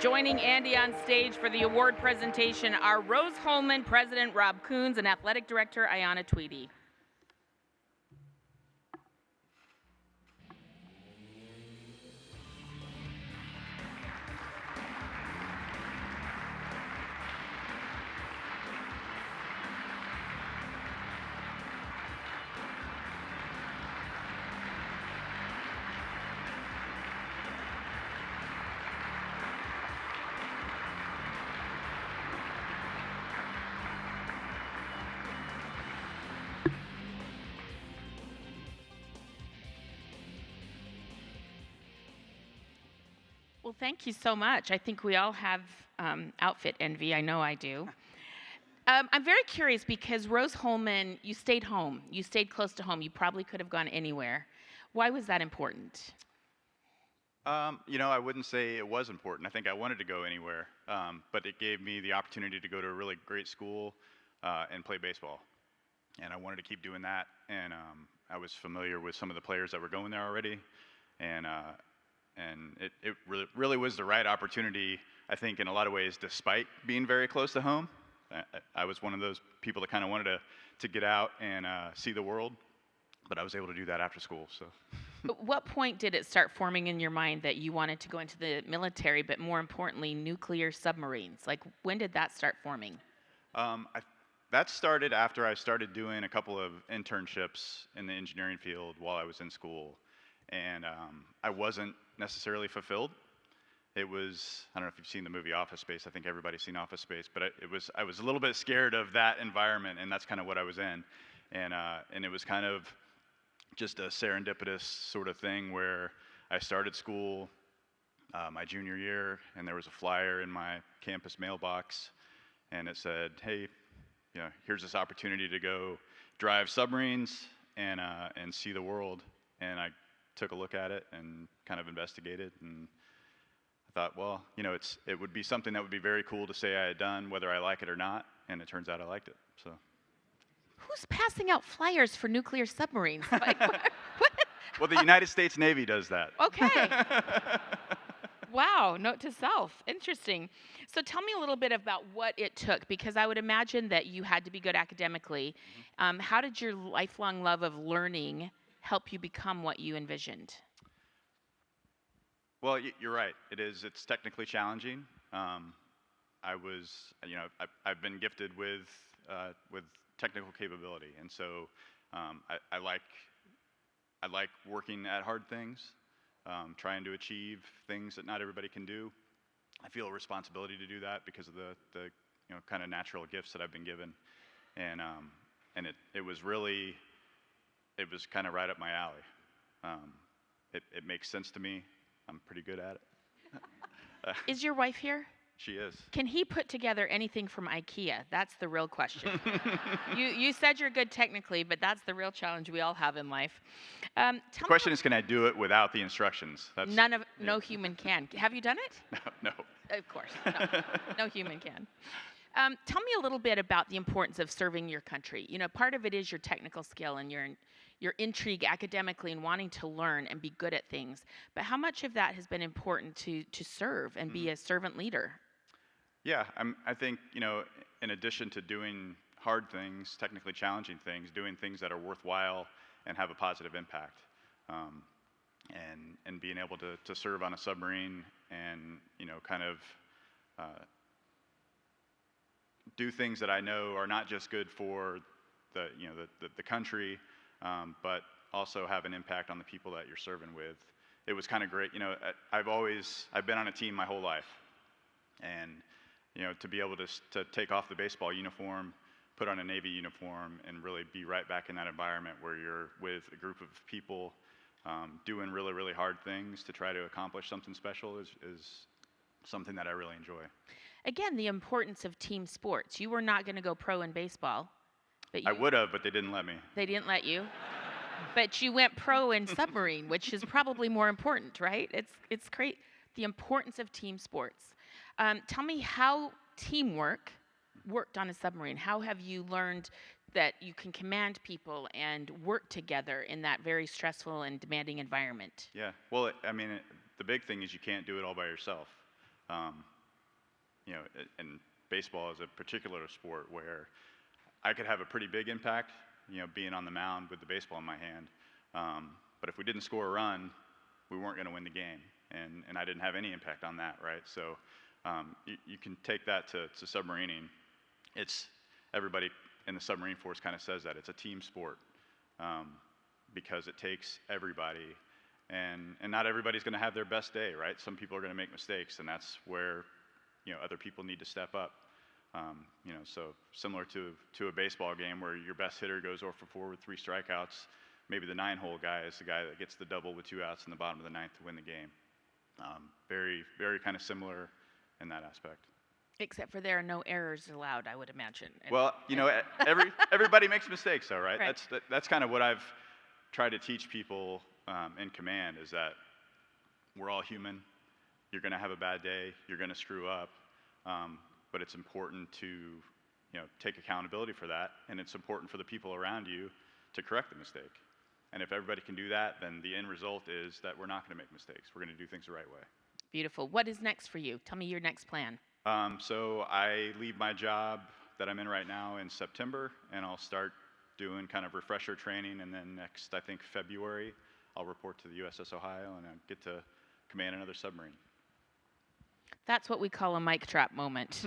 Joining Andy on stage for the award presentation are Rose-Hulman President Rob Coons and Athletic Director Ayanna Tweedy. Well, thank you so much. I think we all have outfit envy. I know I do. I'm very curious because Rose-Hulman, you stayed home. You stayed close to home. You probably could have gone anywhere. Why was that important? I wouldn't say it was important. I think I wanted to go anywhere, but it gave me the opportunity to go to a really great school and play baseball. And I wanted to keep doing that. And I was familiar with some of the players that were going there already. And it really was the right opportunity, I think, in a lot of ways, despite being very close to home. I was one of those people that kind of wanted to get out and see the world, but I was able to do that after school. So. At what point did it start forming in your mind that you wanted to go into the military, but more importantly, nuclear submarines? Like, when did that start forming? That started after I started doing a couple of internships in the engineering field while I was in school. And I wasn't necessarily fulfilled. It was, I don't know if you've seen the movie Office Space. I think everybody's seen Office Space, but I was a little bit scared of that environment, and that's kind of what I was in. And it was kind of just a serendipitous sort of thing where I started school my junior year, and there was a flyer in my campus mailbox, and it said, hey, here's this opportunity to go drive submarines and see the world. And I took a look at it and kind of investigated, and I thought, well, it would be something that would be very cool to say I had done, whether I like it or not, and it turns out I liked it. So. Who's passing out flyers for nuclear submarines? Like, what? Well, the United States Navy does that. Okay. Wow, note to self. Interesting. So tell me a little bit about what it took, because I would imagine that you had to be good academically. How did your lifelong love of learning help you become what you envisioned? Well, you're right. It's technically challenging. I've been gifted with technical capability, and so I like working at hard things, trying to achieve things that not everybody can do. I feel a responsibility to do that because of the kind of natural gifts that I've been given, and it was kind of right up my alley. It makes sense to me. I'm pretty good at it. Is your wife here? She is. Can he put together anything from IKEA? That's the real question. You said you're good technically, but that's the real challenge we all have in life. The question is, can I do it without the instructions? No human can. Have you done it? No. Of course, no human can. Tell me a little bit about the importance of serving your country. You know, part of it is your technical skill and your intrigue academically and wanting to learn and be good at things. But how much of that has been important to serve and be a servant leader? Yeah, I think, you know, in addition to doing hard things, technically challenging things, doing things that are worthwhile and have a positive impact. And being able to serve on a submarine and, you know, kind of do things that I know are not just good for the country, but also have an impact on the people that you're serving with. It was kind of great. You know, I've been on a team my whole life, and, you know, to be able to take off the baseball uniform, put on a Navy uniform, and really be right back in that environment where you're with a group of people doing really, really hard things to try to accomplish something special is something that I really enjoy. Again, the importance of team sports. You were not going to go pro in baseball. But I would have, but they didn't let me. They didn't let you. But you went pro in submarine, which is probably more important, right? It's great. The importance of team sports. Tell me how teamwork worked on a submarine. How have you learned that you can command people and work together in that very stressful and demanding environment? Yeah, well, I mean, the big thing is you can't do it all by yourself. You know, and baseball is a particular sport where I could have a pretty big impact, you know, being on the mound with the baseball in my hand. But if we didn't score a run, we weren't going to win the game. And I didn't have any impact on that, right? So you can take that to submarining. It's everybody in the submarine force kind of says that. It's a team sport because it takes everybody. And not everybody's going to have their best day, right? Some people are going to make mistakes, and that's where, you know, other people need to step up. You know, so similar to a baseball game where your best hitter goes 0 for 4 with 3 strikeouts, maybe the 9-hole guy is the guy that gets the double with 2 outs in the bottom of the 9th to win the game. Very, very kind of similar in that aspect. Except for there are no errors allowed, I would imagine. Well, you know, everybody makes mistakes, though, right? Right. That's kind of what I've tried to teach people in command, is that we're all human. You're going to have a bad day. You're going to screw up. But it's important to, you know, take accountability for that, and it's important for the people around you to correct the mistake. And if everybody can do that, then the end result is that we're not going to make mistakes. We're going to do things the right way. Beautiful. What is next for you? Tell me your next plan. So I leave my job that I'm in right now in September, and I'll start doing kind of refresher training, and then next, I think, February, I'll report to the USS Ohio, and I get to command another submarine. That's what we call a mic drop moment.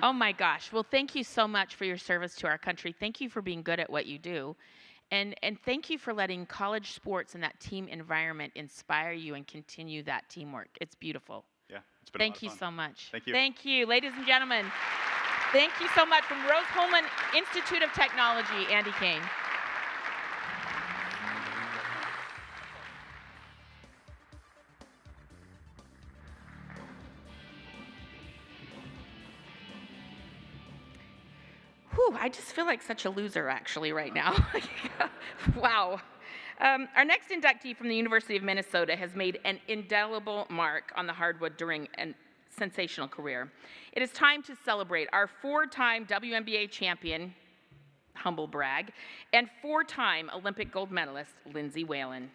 Oh my gosh. Well, thank you so much for your service to our country. Thank you for being good at what you do. And thank you for letting college sports and that team environment inspire you and continue that teamwork. It's beautiful. Yeah, it's been a lot of fun. Thank you so much. Thank you. Thank you, ladies and gentlemen. Thank you so much from Rose-Hulman Institute of Technology, Andy Cain. Whew, I just feel like such a loser actually right now. Wow. Our next inductee from the University of Minnesota has made an indelible mark on the hardwood during a sensational career. It is time to celebrate our 4-time WNBA champion, humble brag, and 4-time Olympic gold medalist, Lindsay Whalen.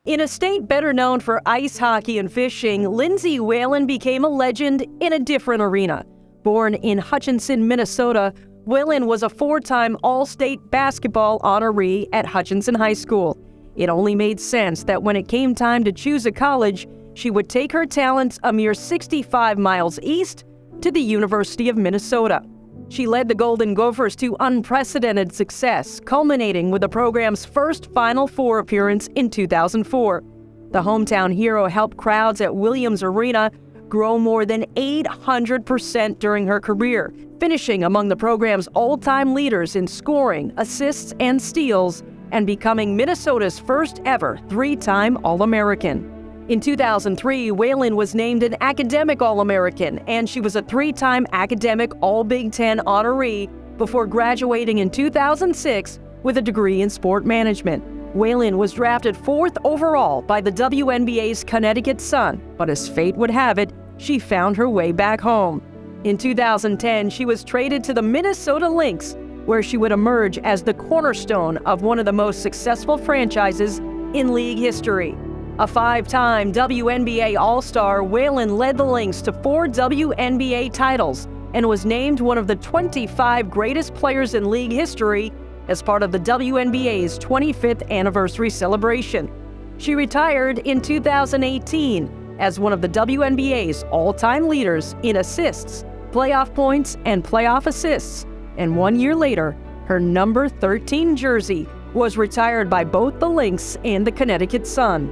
In a state better known for ice hockey and fishing, Lindsay Whalen became a legend in a different arena. Born in Hutchinson, Minnesota, Whalen was a 4-time All-State basketball honoree at Hutchinson High School. It only made sense that when it came time to choose a college, she would take her talents a mere 65 miles east to the University of Minnesota. She led the Golden Gophers to unprecedented success, culminating with the program's first Final Four appearance in 2004. The hometown hero helped crowds at Williams Arena grow more than 800% during her career, finishing among the program's all-time leaders in scoring, assists, and steals, and becoming Minnesota's first ever 3-time All-American. In 2003, Whalen was named an Academic All-American, and she was a 3-time Academic All-Big Ten honoree before graduating in 2006 with a degree in sport management. Whalen was drafted 4th overall by the WNBA's Connecticut Sun, but as fate would have it, she found her way back home. In 2010, she was traded to the Minnesota Lynx, where she would emerge as the cornerstone of one of the most successful franchises in league history. A 5-time WNBA All-Star, Whalen led the Lynx to 4 WNBA titles and was named one of the 25 greatest players in league history as part of the WNBA's 25th anniversary celebration. She retired in 2018 as one of the WNBA's all-time leaders in assists, playoff points, and playoff assists. And 1 year later, her number 13 jersey was retired by both the Lynx and the Connecticut Sun.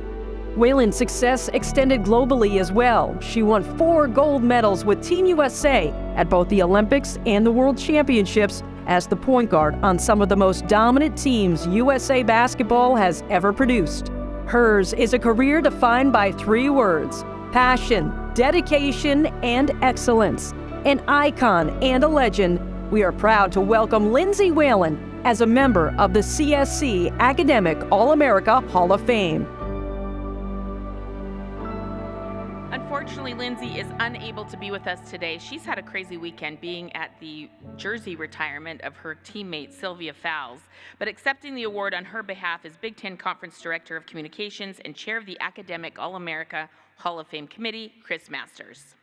Whalen's success extended globally as well. She won 4 gold medals with Team USA at both the Olympics and the World Championships as the point guard on some of the most dominant teams USA basketball has ever produced. Hers is a career defined by 3 words: passion, dedication, and excellence. An icon and a legend, we are proud to welcome Lindsay Whalen as a member of the CSC Academic All-America Hall of Fame. Unfortunately, Lindsay is unable to be with us today. She's had a crazy weekend being at the jersey retirement of her teammate Sylvia Fowles. But accepting the award on her behalf is Big Ten Conference Director of Communications and Chair of the Academic All-America Hall of Fame Committee, Chris Masters.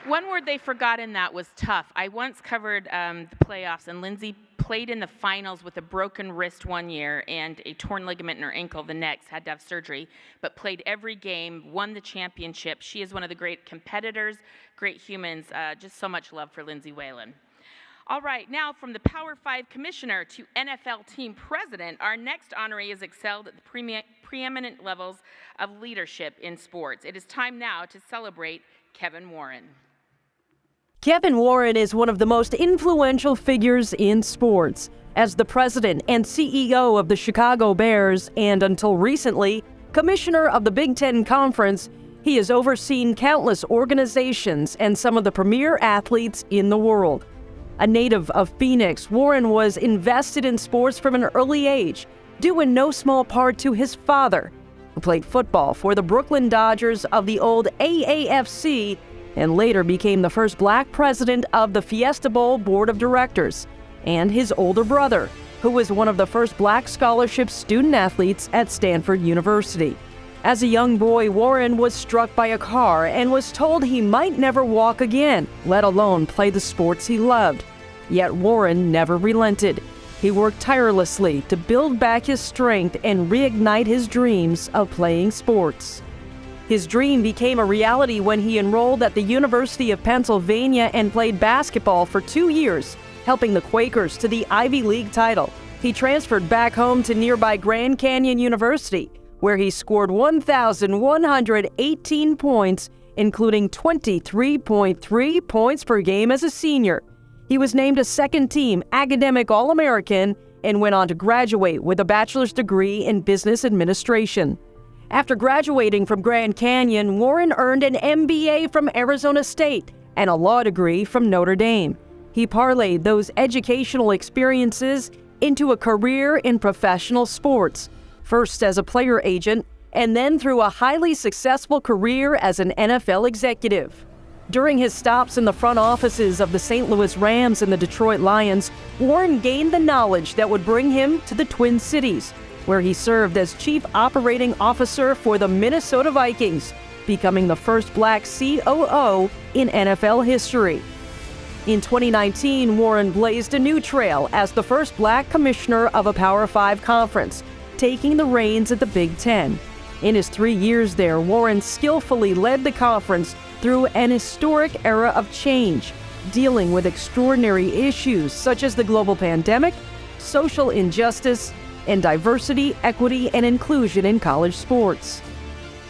One word they forgot in that was tough. I once covered the playoffs, and Lindsay played in the finals with a broken wrist 1 year and a torn ligament in her ankle the next, had to have surgery, but played every game, won the championship. She is one of the great competitors, great humans. Just so much love for Lindsay Whalen. All right, now from the Power 5 commissioner to NFL team president, our next honoree has excelled at the preeminent levels of leadership in sports. It is time now to celebrate Kevin Warren. Kevin Warren is one of the most influential figures in sports. As the president and CEO of the Chicago Bears, and until recently, commissioner of the Big Ten Conference, he has overseen countless organizations and some of the premier athletes in the world. A native of Phoenix, Warren was invested in sports from an early age, due in no small part to his father, who played football for the Brooklyn Dodgers of the old AAFC and later became the first black president of the Fiesta Bowl Board of Directors, and his older brother, who was one of the first black scholarship student athletes at Stanford University. As a young boy, Warren was struck by a car and was told he might never walk again, let alone play the sports he loved. Yet Warren never relented. He worked tirelessly to build back his strength and reignite his dreams of playing sports. His dream became a reality when he enrolled at the University of Pennsylvania and played basketball for 2 years, helping the Quakers to the Ivy League title. He transferred back home to nearby Grand Canyon University, where he scored 1,118 points, including 23.3 points per game as a senior. He was named a second-team Academic All-American and went on to graduate with a bachelor's degree in business administration. After graduating from Grand Canyon, Warren earned an MBA from Arizona State and a law degree from Notre Dame. He parlayed those educational experiences into a career in professional sports, first as a player agent and then through a highly successful career as an NFL executive. During his stops in the front offices of the St. Louis Rams and the Detroit Lions, Warren gained the knowledge that would bring him to the Twin Cities, where he served as Chief Operating Officer for the Minnesota Vikings, becoming the first black COO in NFL history. In 2019, Warren blazed a new trail as the first black commissioner of a Power 5 conference, taking the reins at the Big Ten. In his 3 years there, Warren skillfully led the conference through an historic era of change, dealing with extraordinary issues such as the global pandemic, social injustice, and diversity, equity, and inclusion in college sports.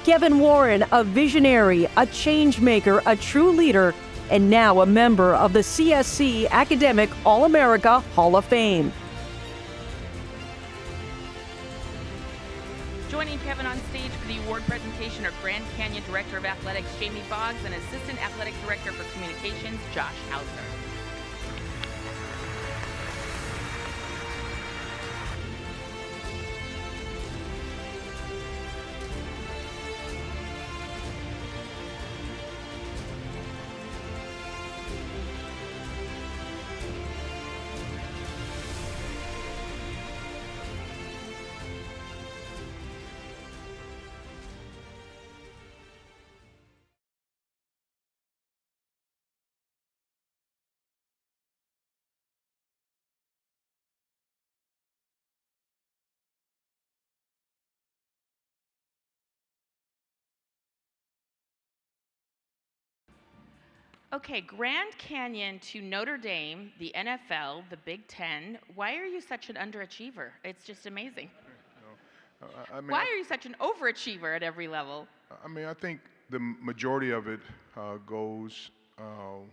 Kevin Warren, a visionary, a change maker, a true leader, and now a member of the CSC Academic All-America Hall of Fame. Joining Kevin on stage for the award presentation are Grand Canyon Director of Athletics Jamie Boggs and Assistant Athletic Director for Communications Josh Hauser. Okay, Grand Canyon to Notre Dame, the NFL, the Big Ten. Why are you such an underachiever? It's just amazing. Why are you such an overachiever at every level? I think the majority of it goes,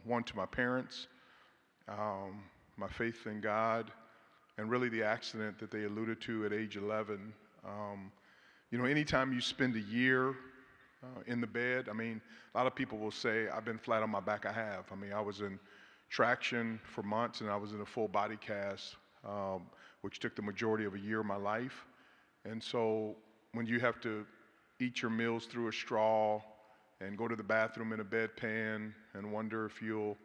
one, to my parents, my faith in God, and really the accident that they alluded to at age 11. Anytime you spend a year in the bed, a lot of people will say, I've been flat on my back. I have. I was in traction for months, and I was in a full body cast, which took the majority of a year of my life. And so when you have to eat your meals through a straw and go to the bathroom in a bedpan and wonder if you'll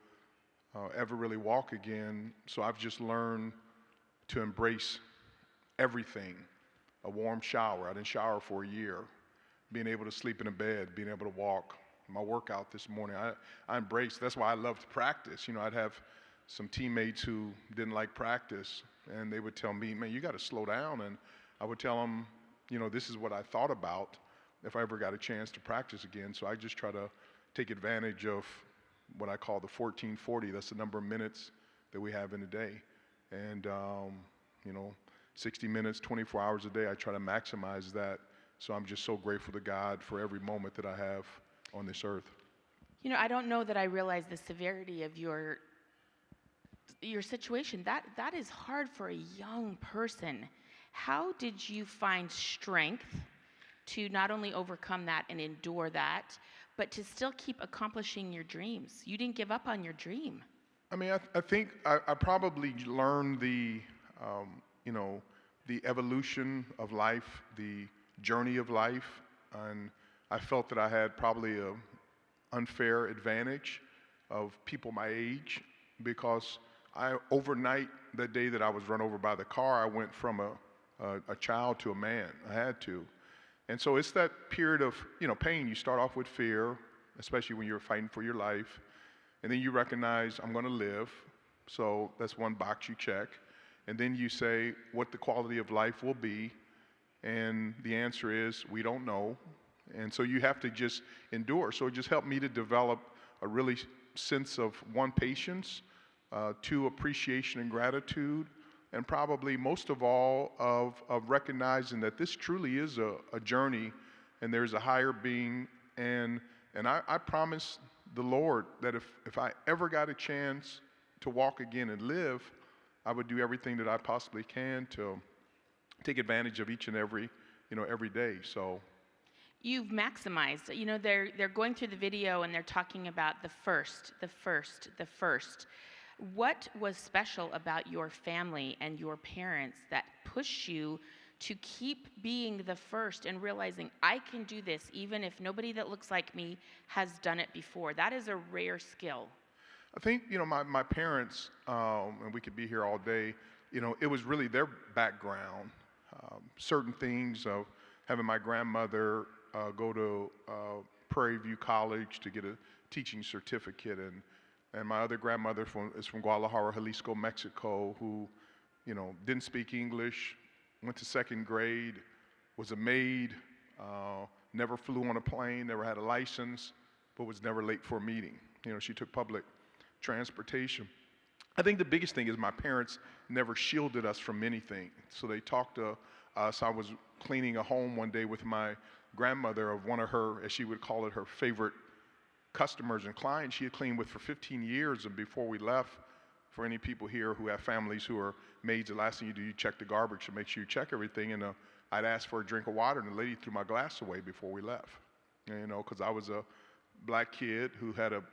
ever really walk again, so I've just learned to embrace everything. A warm shower. I didn't shower for a year. Being able to sleep in a bed, being able to walk. My workout this morning, I embraced. That's why I love to practice. I'd have some teammates who didn't like practice, and they would tell me, man, you got to slow down. And I would tell them, this is what I thought about if I ever got a chance to practice again. So I just try to take advantage of what I call the 1440. That's the number of minutes that we have in a day. And, 60 minutes, 24 hours a day, I try to maximize that. So I'm just so grateful to God for every moment that I have on this earth. I don't know that I realize the severity of your situation. That is hard for a young person. How did you find strength to not only overcome that and endure that, but to still keep accomplishing your dreams? You didn't give up on your dream. I think I probably learned the evolution of life, the journey of life, and I felt that I had probably an unfair advantage of people my age, because overnight, the day that I was run over by the car, I went from a child to a man. I had to. And so it's that period of pain. You start off with fear, especially when you're fighting for your life, and then you recognize, I'm going to live. So that's one box you check. And then you say what the quality of life will be, and the answer is we don't know. And so you have to just endure. So it just helped me to develop a really sense of, one, patience, two, appreciation and gratitude, and probably most of all of recognizing that this truly is a journey, and there's a higher being. And I promise the Lord that if I ever got a chance to walk again and live, I would do everything that I possibly can to take advantage of each and every day. So you've maximized. They're going through the video and they're talking about the first. What was special about your family and your parents that pushed you to keep being the first and realizing I can do this even if nobody that looks like me has done it before? That is a rare skill. I think, my parents, and we could be here all day, it was really their background. Certain things of having my grandmother go to Prairie View College to get a teaching certificate, and my other grandmother is from Guadalajara, Jalisco, Mexico, who, didn't speak English, went to second grade, was a maid, never flew on a plane, never had a license, but was never late for a meeting. She took public transportation. I think the biggest thing is my parents never shielded us from anything. So they talked to us. I was cleaning a home one day with my grandmother of one of her, as she would call it, her favorite customers and clients she had cleaned with for 15 years. And before we left, for any people here who have families who are maids, the last thing you do, you check the garbage to make sure you check everything. And I'd asked for a drink of water, and the lady threw my glass away before we left. You know, because I was a black kid who had a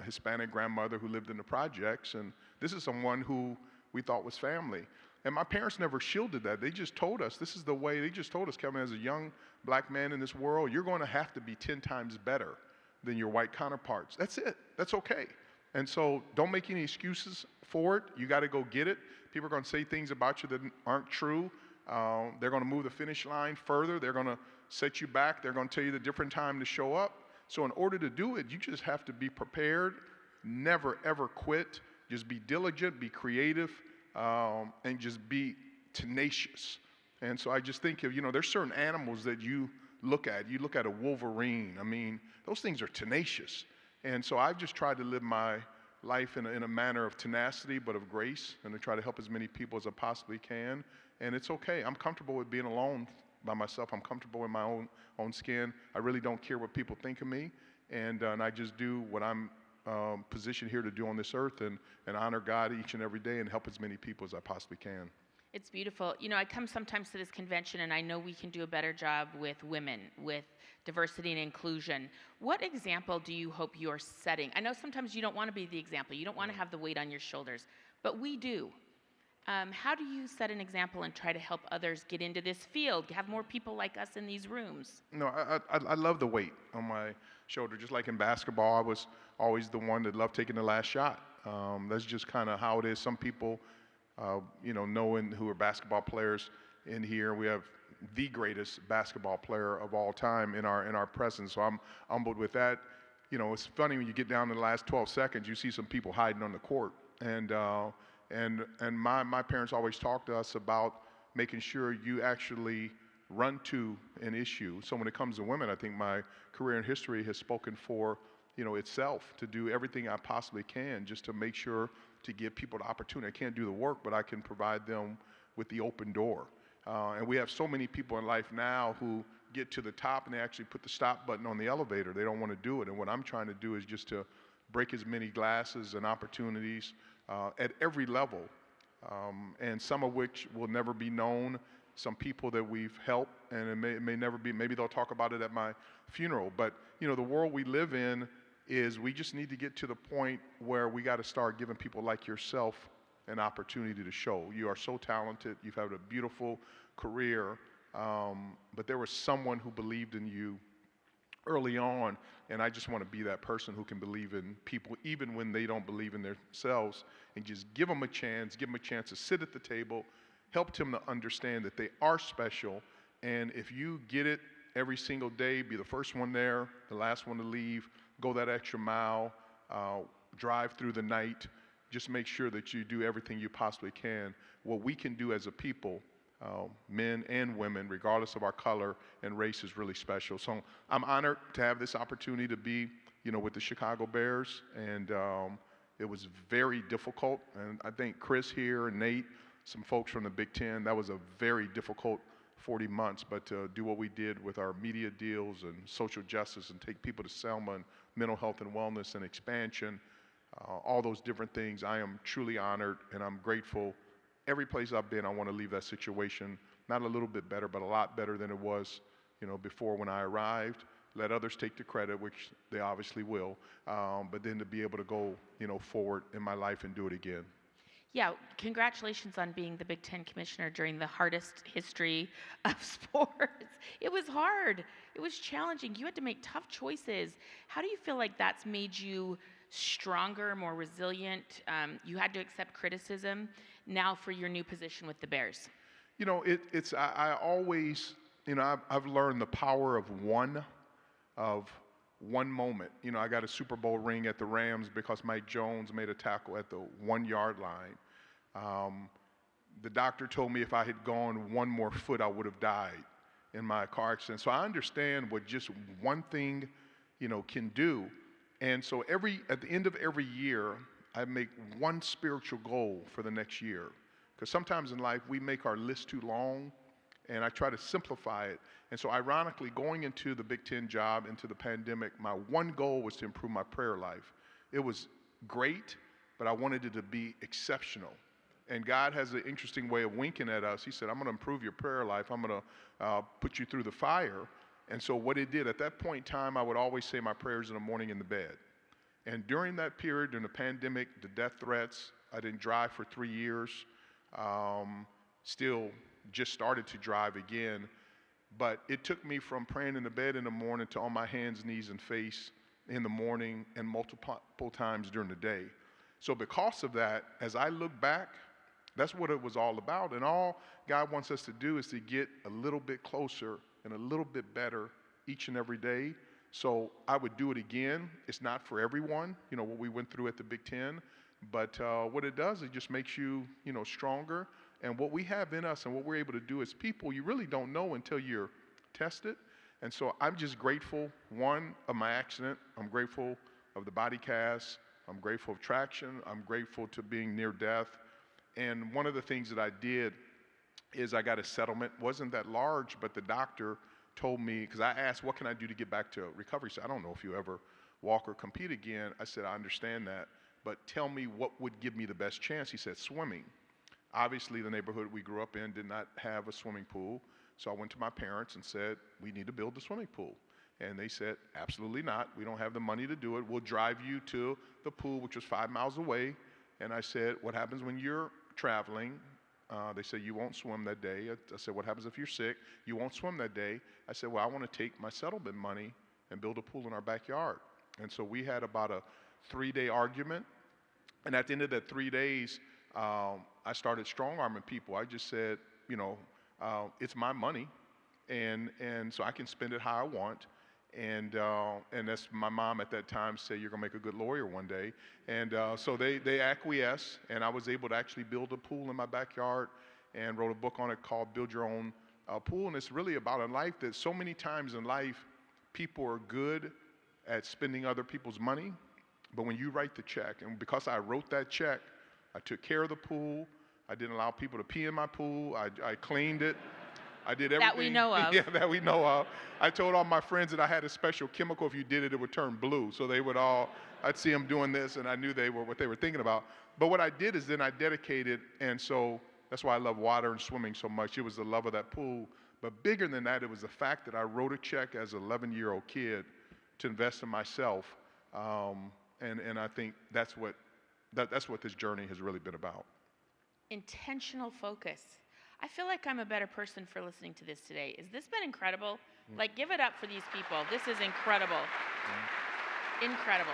Hispanic grandmother who lived in the projects, and this is someone who we thought was family. And my parents never shielded that. They just told us, this is the way, they just told us, Kevin, as a young black man in this world, you're going to have to be 10 times better than your white counterparts. That's it. That's okay. And so don't make any excuses for it. You got to go get it. People are going to say things about you that aren't true. They're going to move the finish line further. They're going to set you back. They're going to tell you the different time to show up. So in order to do it, you just have to be prepared, never, ever quit. Just be diligent, be creative, and just be tenacious. And so I just think of, you know, there's certain animals that you look at. You look at a wolverine. I mean, those things are tenacious. And so I've just tried to live my life in a manner of tenacity, but of grace, and to try to help as many people as I possibly can. And it's okay. I'm comfortable with being alone by myself. I'm comfortable in my own skin. I really don't care what people think of me. And I just do what I'm positioned here to do on this earth, and honor God each and every day and help as many people as I possibly can. It's beautiful. You know, I come sometimes to this convention, and I know we can do a better job with women, with diversity and inclusion. What example do you hope you're setting? I know sometimes you don't want to be the example. You don't want to have the weight on your shoulders, but we do. How do you set an example and try to help others get into this field, have more people like us in these rooms? No, I love the weight on my shoulder. Just like in basketball, I was always the one that loved taking the last shot. That's just kind of how it is. Some people, knowing who are basketball players in here, we have the greatest basketball player of all time in our presence. So I'm humbled with that. You know, it's funny when you get down to the last 12 seconds, you see some people hiding on the court. And my parents always talked to us about making sure you actually run to an issue. So when it comes to women, I think my career in history has spoken for, itself, to do everything I possibly can just to make sure to give people the opportunity. I can't do the work, but I can provide them with the open door. And we have so many people in life now who get to the top and they actually put the stop button on the elevator. They don't want to do it. And what I'm trying to do is just to break as many glasses and opportunities at every level, and some of which will never be known. Some people that we've helped, and it may never be, maybe they'll talk about it at my funeral. But, the world we live in is we just need to get to the point where we got to start giving people like yourself an opportunity to show. You are so talented. You've had a beautiful career, but there was someone who believed in you early on, and I just want to be that person who can believe in people even when they don't believe in themselves, and just give them a chance to sit at the table, help them to understand that they are special. And if you get it every single day, be the first one there, the last one to leave, go that extra mile, drive through the night, just make sure that you do everything you possibly can. What we can do as a people, men and women, regardless of our color and race, is really special. So I'm honored to have this opportunity to be, with the Chicago Bears, and it was very difficult. And I think Chris here and Nate, some folks from the Big Ten, that was a very difficult 40 months, but to do what we did with our media deals and social justice and take people to Selma and mental health and wellness and expansion, all those different things, I am truly honored and I'm grateful. Every place I've been, I want to leave that situation not a little bit better, but a lot better than it was, before when I arrived. Let others take the credit, which they obviously will, but then to be able to go, forward in my life and do it again. Yeah, congratulations on being the Big Ten commissioner during the hardest history of sports. It was hard. It was challenging. You had to make tough choices. How do you feel like that's made you stronger, more resilient? You had to accept criticism now for your new position with the Bears. I always, I've learned the power of one moment. I got a Super Bowl ring at the Rams because Mike Jones made a tackle at the 1-yard line. The doctor told me if I had gone one more foot, I would have died in my car accident. So I understand what just one thing, can do. And so at the end of every year, I make one spiritual goal for the next year. Because sometimes in life, we make our list too long and I try to simplify it. And so ironically, going into the Big Ten job, into the pandemic, my one goal was to improve my prayer life. It was great, but I wanted it to be exceptional. And God has an interesting way of winking at us. He said, I'm going to improve your prayer life. I'm going to put you through the fire. And so what it did, at that point in time, I would always say my prayers in the morning in the bed. And during that period, during the pandemic, the death threats, I didn't drive for 3 years. Still just started to drive again. But it took me from praying in the bed in the morning to on my hands, knees, and face in the morning and multiple times during the day. So because of that, as I look back, that's what it was all about. And all God wants us to do is to get a little bit closer and a little bit better each and every day. So I would do it again. It's not for everyone, you know, what we went through at the Big Ten. But what it does, it just makes you, you know, stronger. And what we have in us and what we're able to do as people, you really don't know until you're tested. And so I'm just grateful, one, of my accident. I'm grateful of the body cast. I'm grateful of traction. I'm grateful to being near death. And one of the things that I did is I got a settlement. Wasn't that large, but the doctor told me, because I asked, what can I do to get back to recovery? He said, I don't know if you ever walk or compete again. I said, I understand that, but tell me what would give me the best chance. He said, swimming. Obviously, the neighborhood we grew up in did not have a swimming pool. So I went to my parents and said, we need to build a swimming pool. And they said, absolutely not. We don't have the money to do it. We'll drive you to the pool, which was 5 miles away. And I said, what happens when you're traveling? They said, you won't swim that day. I said, what happens if you're sick? You won't swim that day. I said, well, I want to take my settlement money and build a pool in our backyard. And so we had about a 3-day argument. And at the end of that 3 days, I started strong-arming people. I just said, you know, it's my money, and so I can spend it how I want. And that's my mom at that time said, you're going to make a good lawyer one day. And so they acquiesced, and I was able to actually build a pool in my backyard and wrote a book on it called Build Your Own Pool. And it's really about a life that so many times in life, people are good at spending other people's money. But when you write the check, and because I wrote that check, I took care of the pool. I didn't allow people to pee in my pool. I cleaned it. I did everything. That we know of. Yeah, that we know of. I told all my friends that I had a special chemical. If you did it, it would turn blue. So they would all, I'd see them doing this, and I knew what they were thinking about. But what I did is then I dedicated, and so that's why I love water and swimming so much. It was the love of that pool. But bigger than that, it was the fact that I wrote a check as an 11-year-old kid to invest in myself. And I think that's what this journey has really been about. Intentional focus. I feel like I'm a better person for listening to this today. Has this been incredible? Like, give it up for these people. This is incredible. Incredible.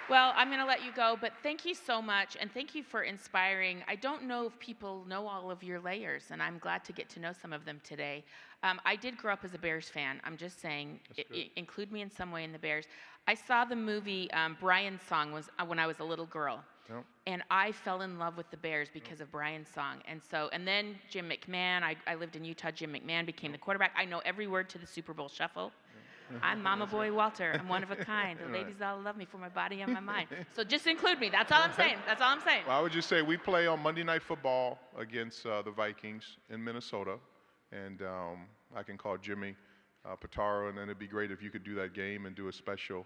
Well, I'm going to let you go, but thank you so much, and thank you for inspiring. I don't know if people know all of your layers, and I'm glad to get to know some of them today. I did grow up as a Bears fan. I'm just saying, include me in some way in the Bears. I saw the movie Brian's Song when I was a little girl. Yep. And I fell in love with the Bears because of Brian's Song. And then Jim McMahon, I lived in Utah, Jim McMahon became the quarterback. I know every word to the Super Bowl Shuffle. I'm Mama Boy Walter. I'm one of a kind. The ladies all love me for my body and my mind. So just include me. That's all I'm saying. That's all I'm saying. Well, I would just say we play on Monday Night Football against the Vikings in Minnesota. And I can call Jimmy Pitaro, and then it'd be great if you could do that game and do a special.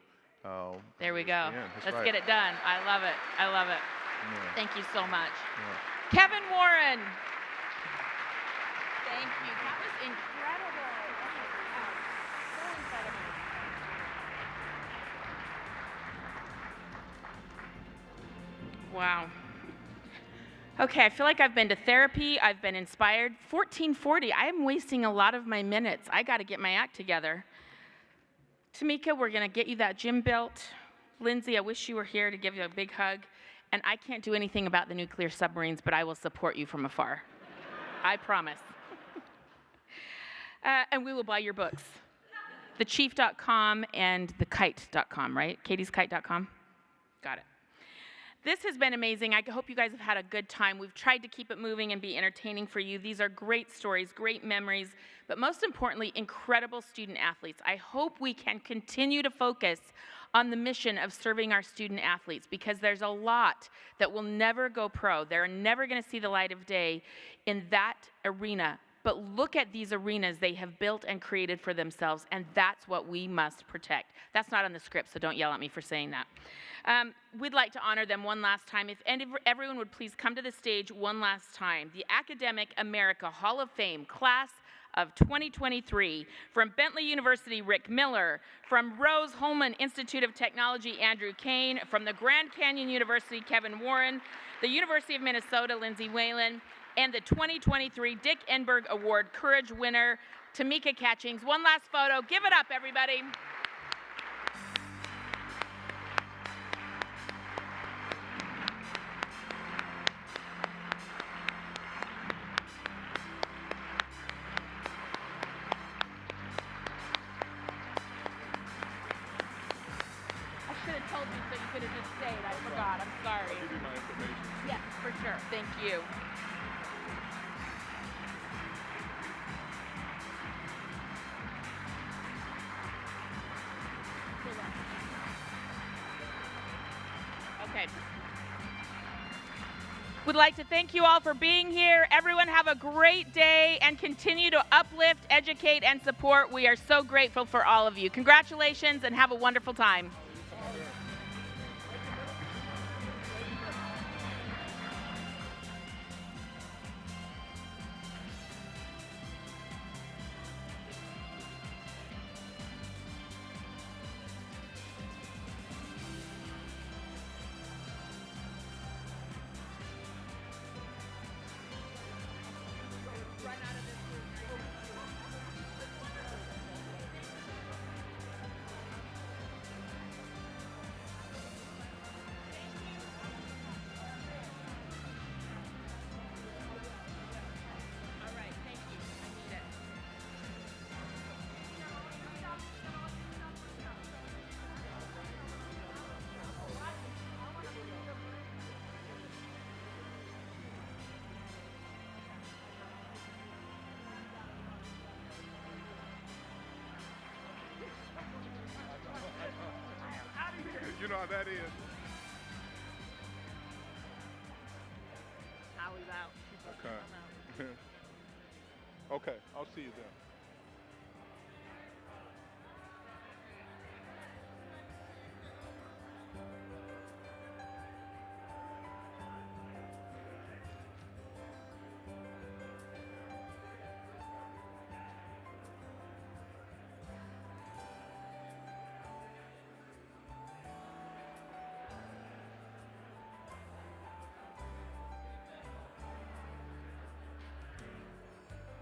There we go. Let's right. get it done. I love it. I love it. Yeah. Thank you so much. Yeah. Kevin Warren. Thank you. That was incredible. Oh, so incredible. Wow. Okay, I feel like I've been to therapy. I've been inspired. 1440. I am wasting a lot of my minutes. I got to get my act together. Tamika, we're going to get you that gym built. Lindsay, I wish you were here to give you a big hug. And I can't do anything about the nuclear submarines, but I will support you from afar. I promise. And we will buy your books. thechief.com and thekite.com, right? katieskite.com? Got it. This has been amazing. I hope you guys have had a good time. We've tried to keep it moving and be entertaining for you. These are great stories, great memories, but most importantly, incredible student athletes. I hope we can continue to focus on the mission of serving our student athletes, because there's a lot that will never go pro. They're never going to see the light of day in that arena. But look at these arenas they have built and created for themselves, and that's what we must protect. That's not on the script, so don't yell at me for saying that. We'd like to honor them one last time. If everyone would please come to the stage one last time. The Academic America Hall of Fame Class of 2023, from Bentley University, Rick Miller, from Rose-Hulman Institute of Technology, Andrew Cain, from the Grand Canyon University, Kevin Warren, the University of Minnesota, Lindsay Whalen, and the 2023 Dick Enberg Award Courage winner, Tamika Catchings. One last photo. Give it up, everybody. I should have told you so you could have just stayed. I forgot. I'm sorry. I'll give you my information. Yes, for sure. Thank you. Okay. Would like to thank you all for being here. Everyone have a great day and continue to uplift, educate, and support. We are so grateful for all of you. Congratulations and have a wonderful time. You know how that is. Howie's out. Okay. Okay, I'll see you then.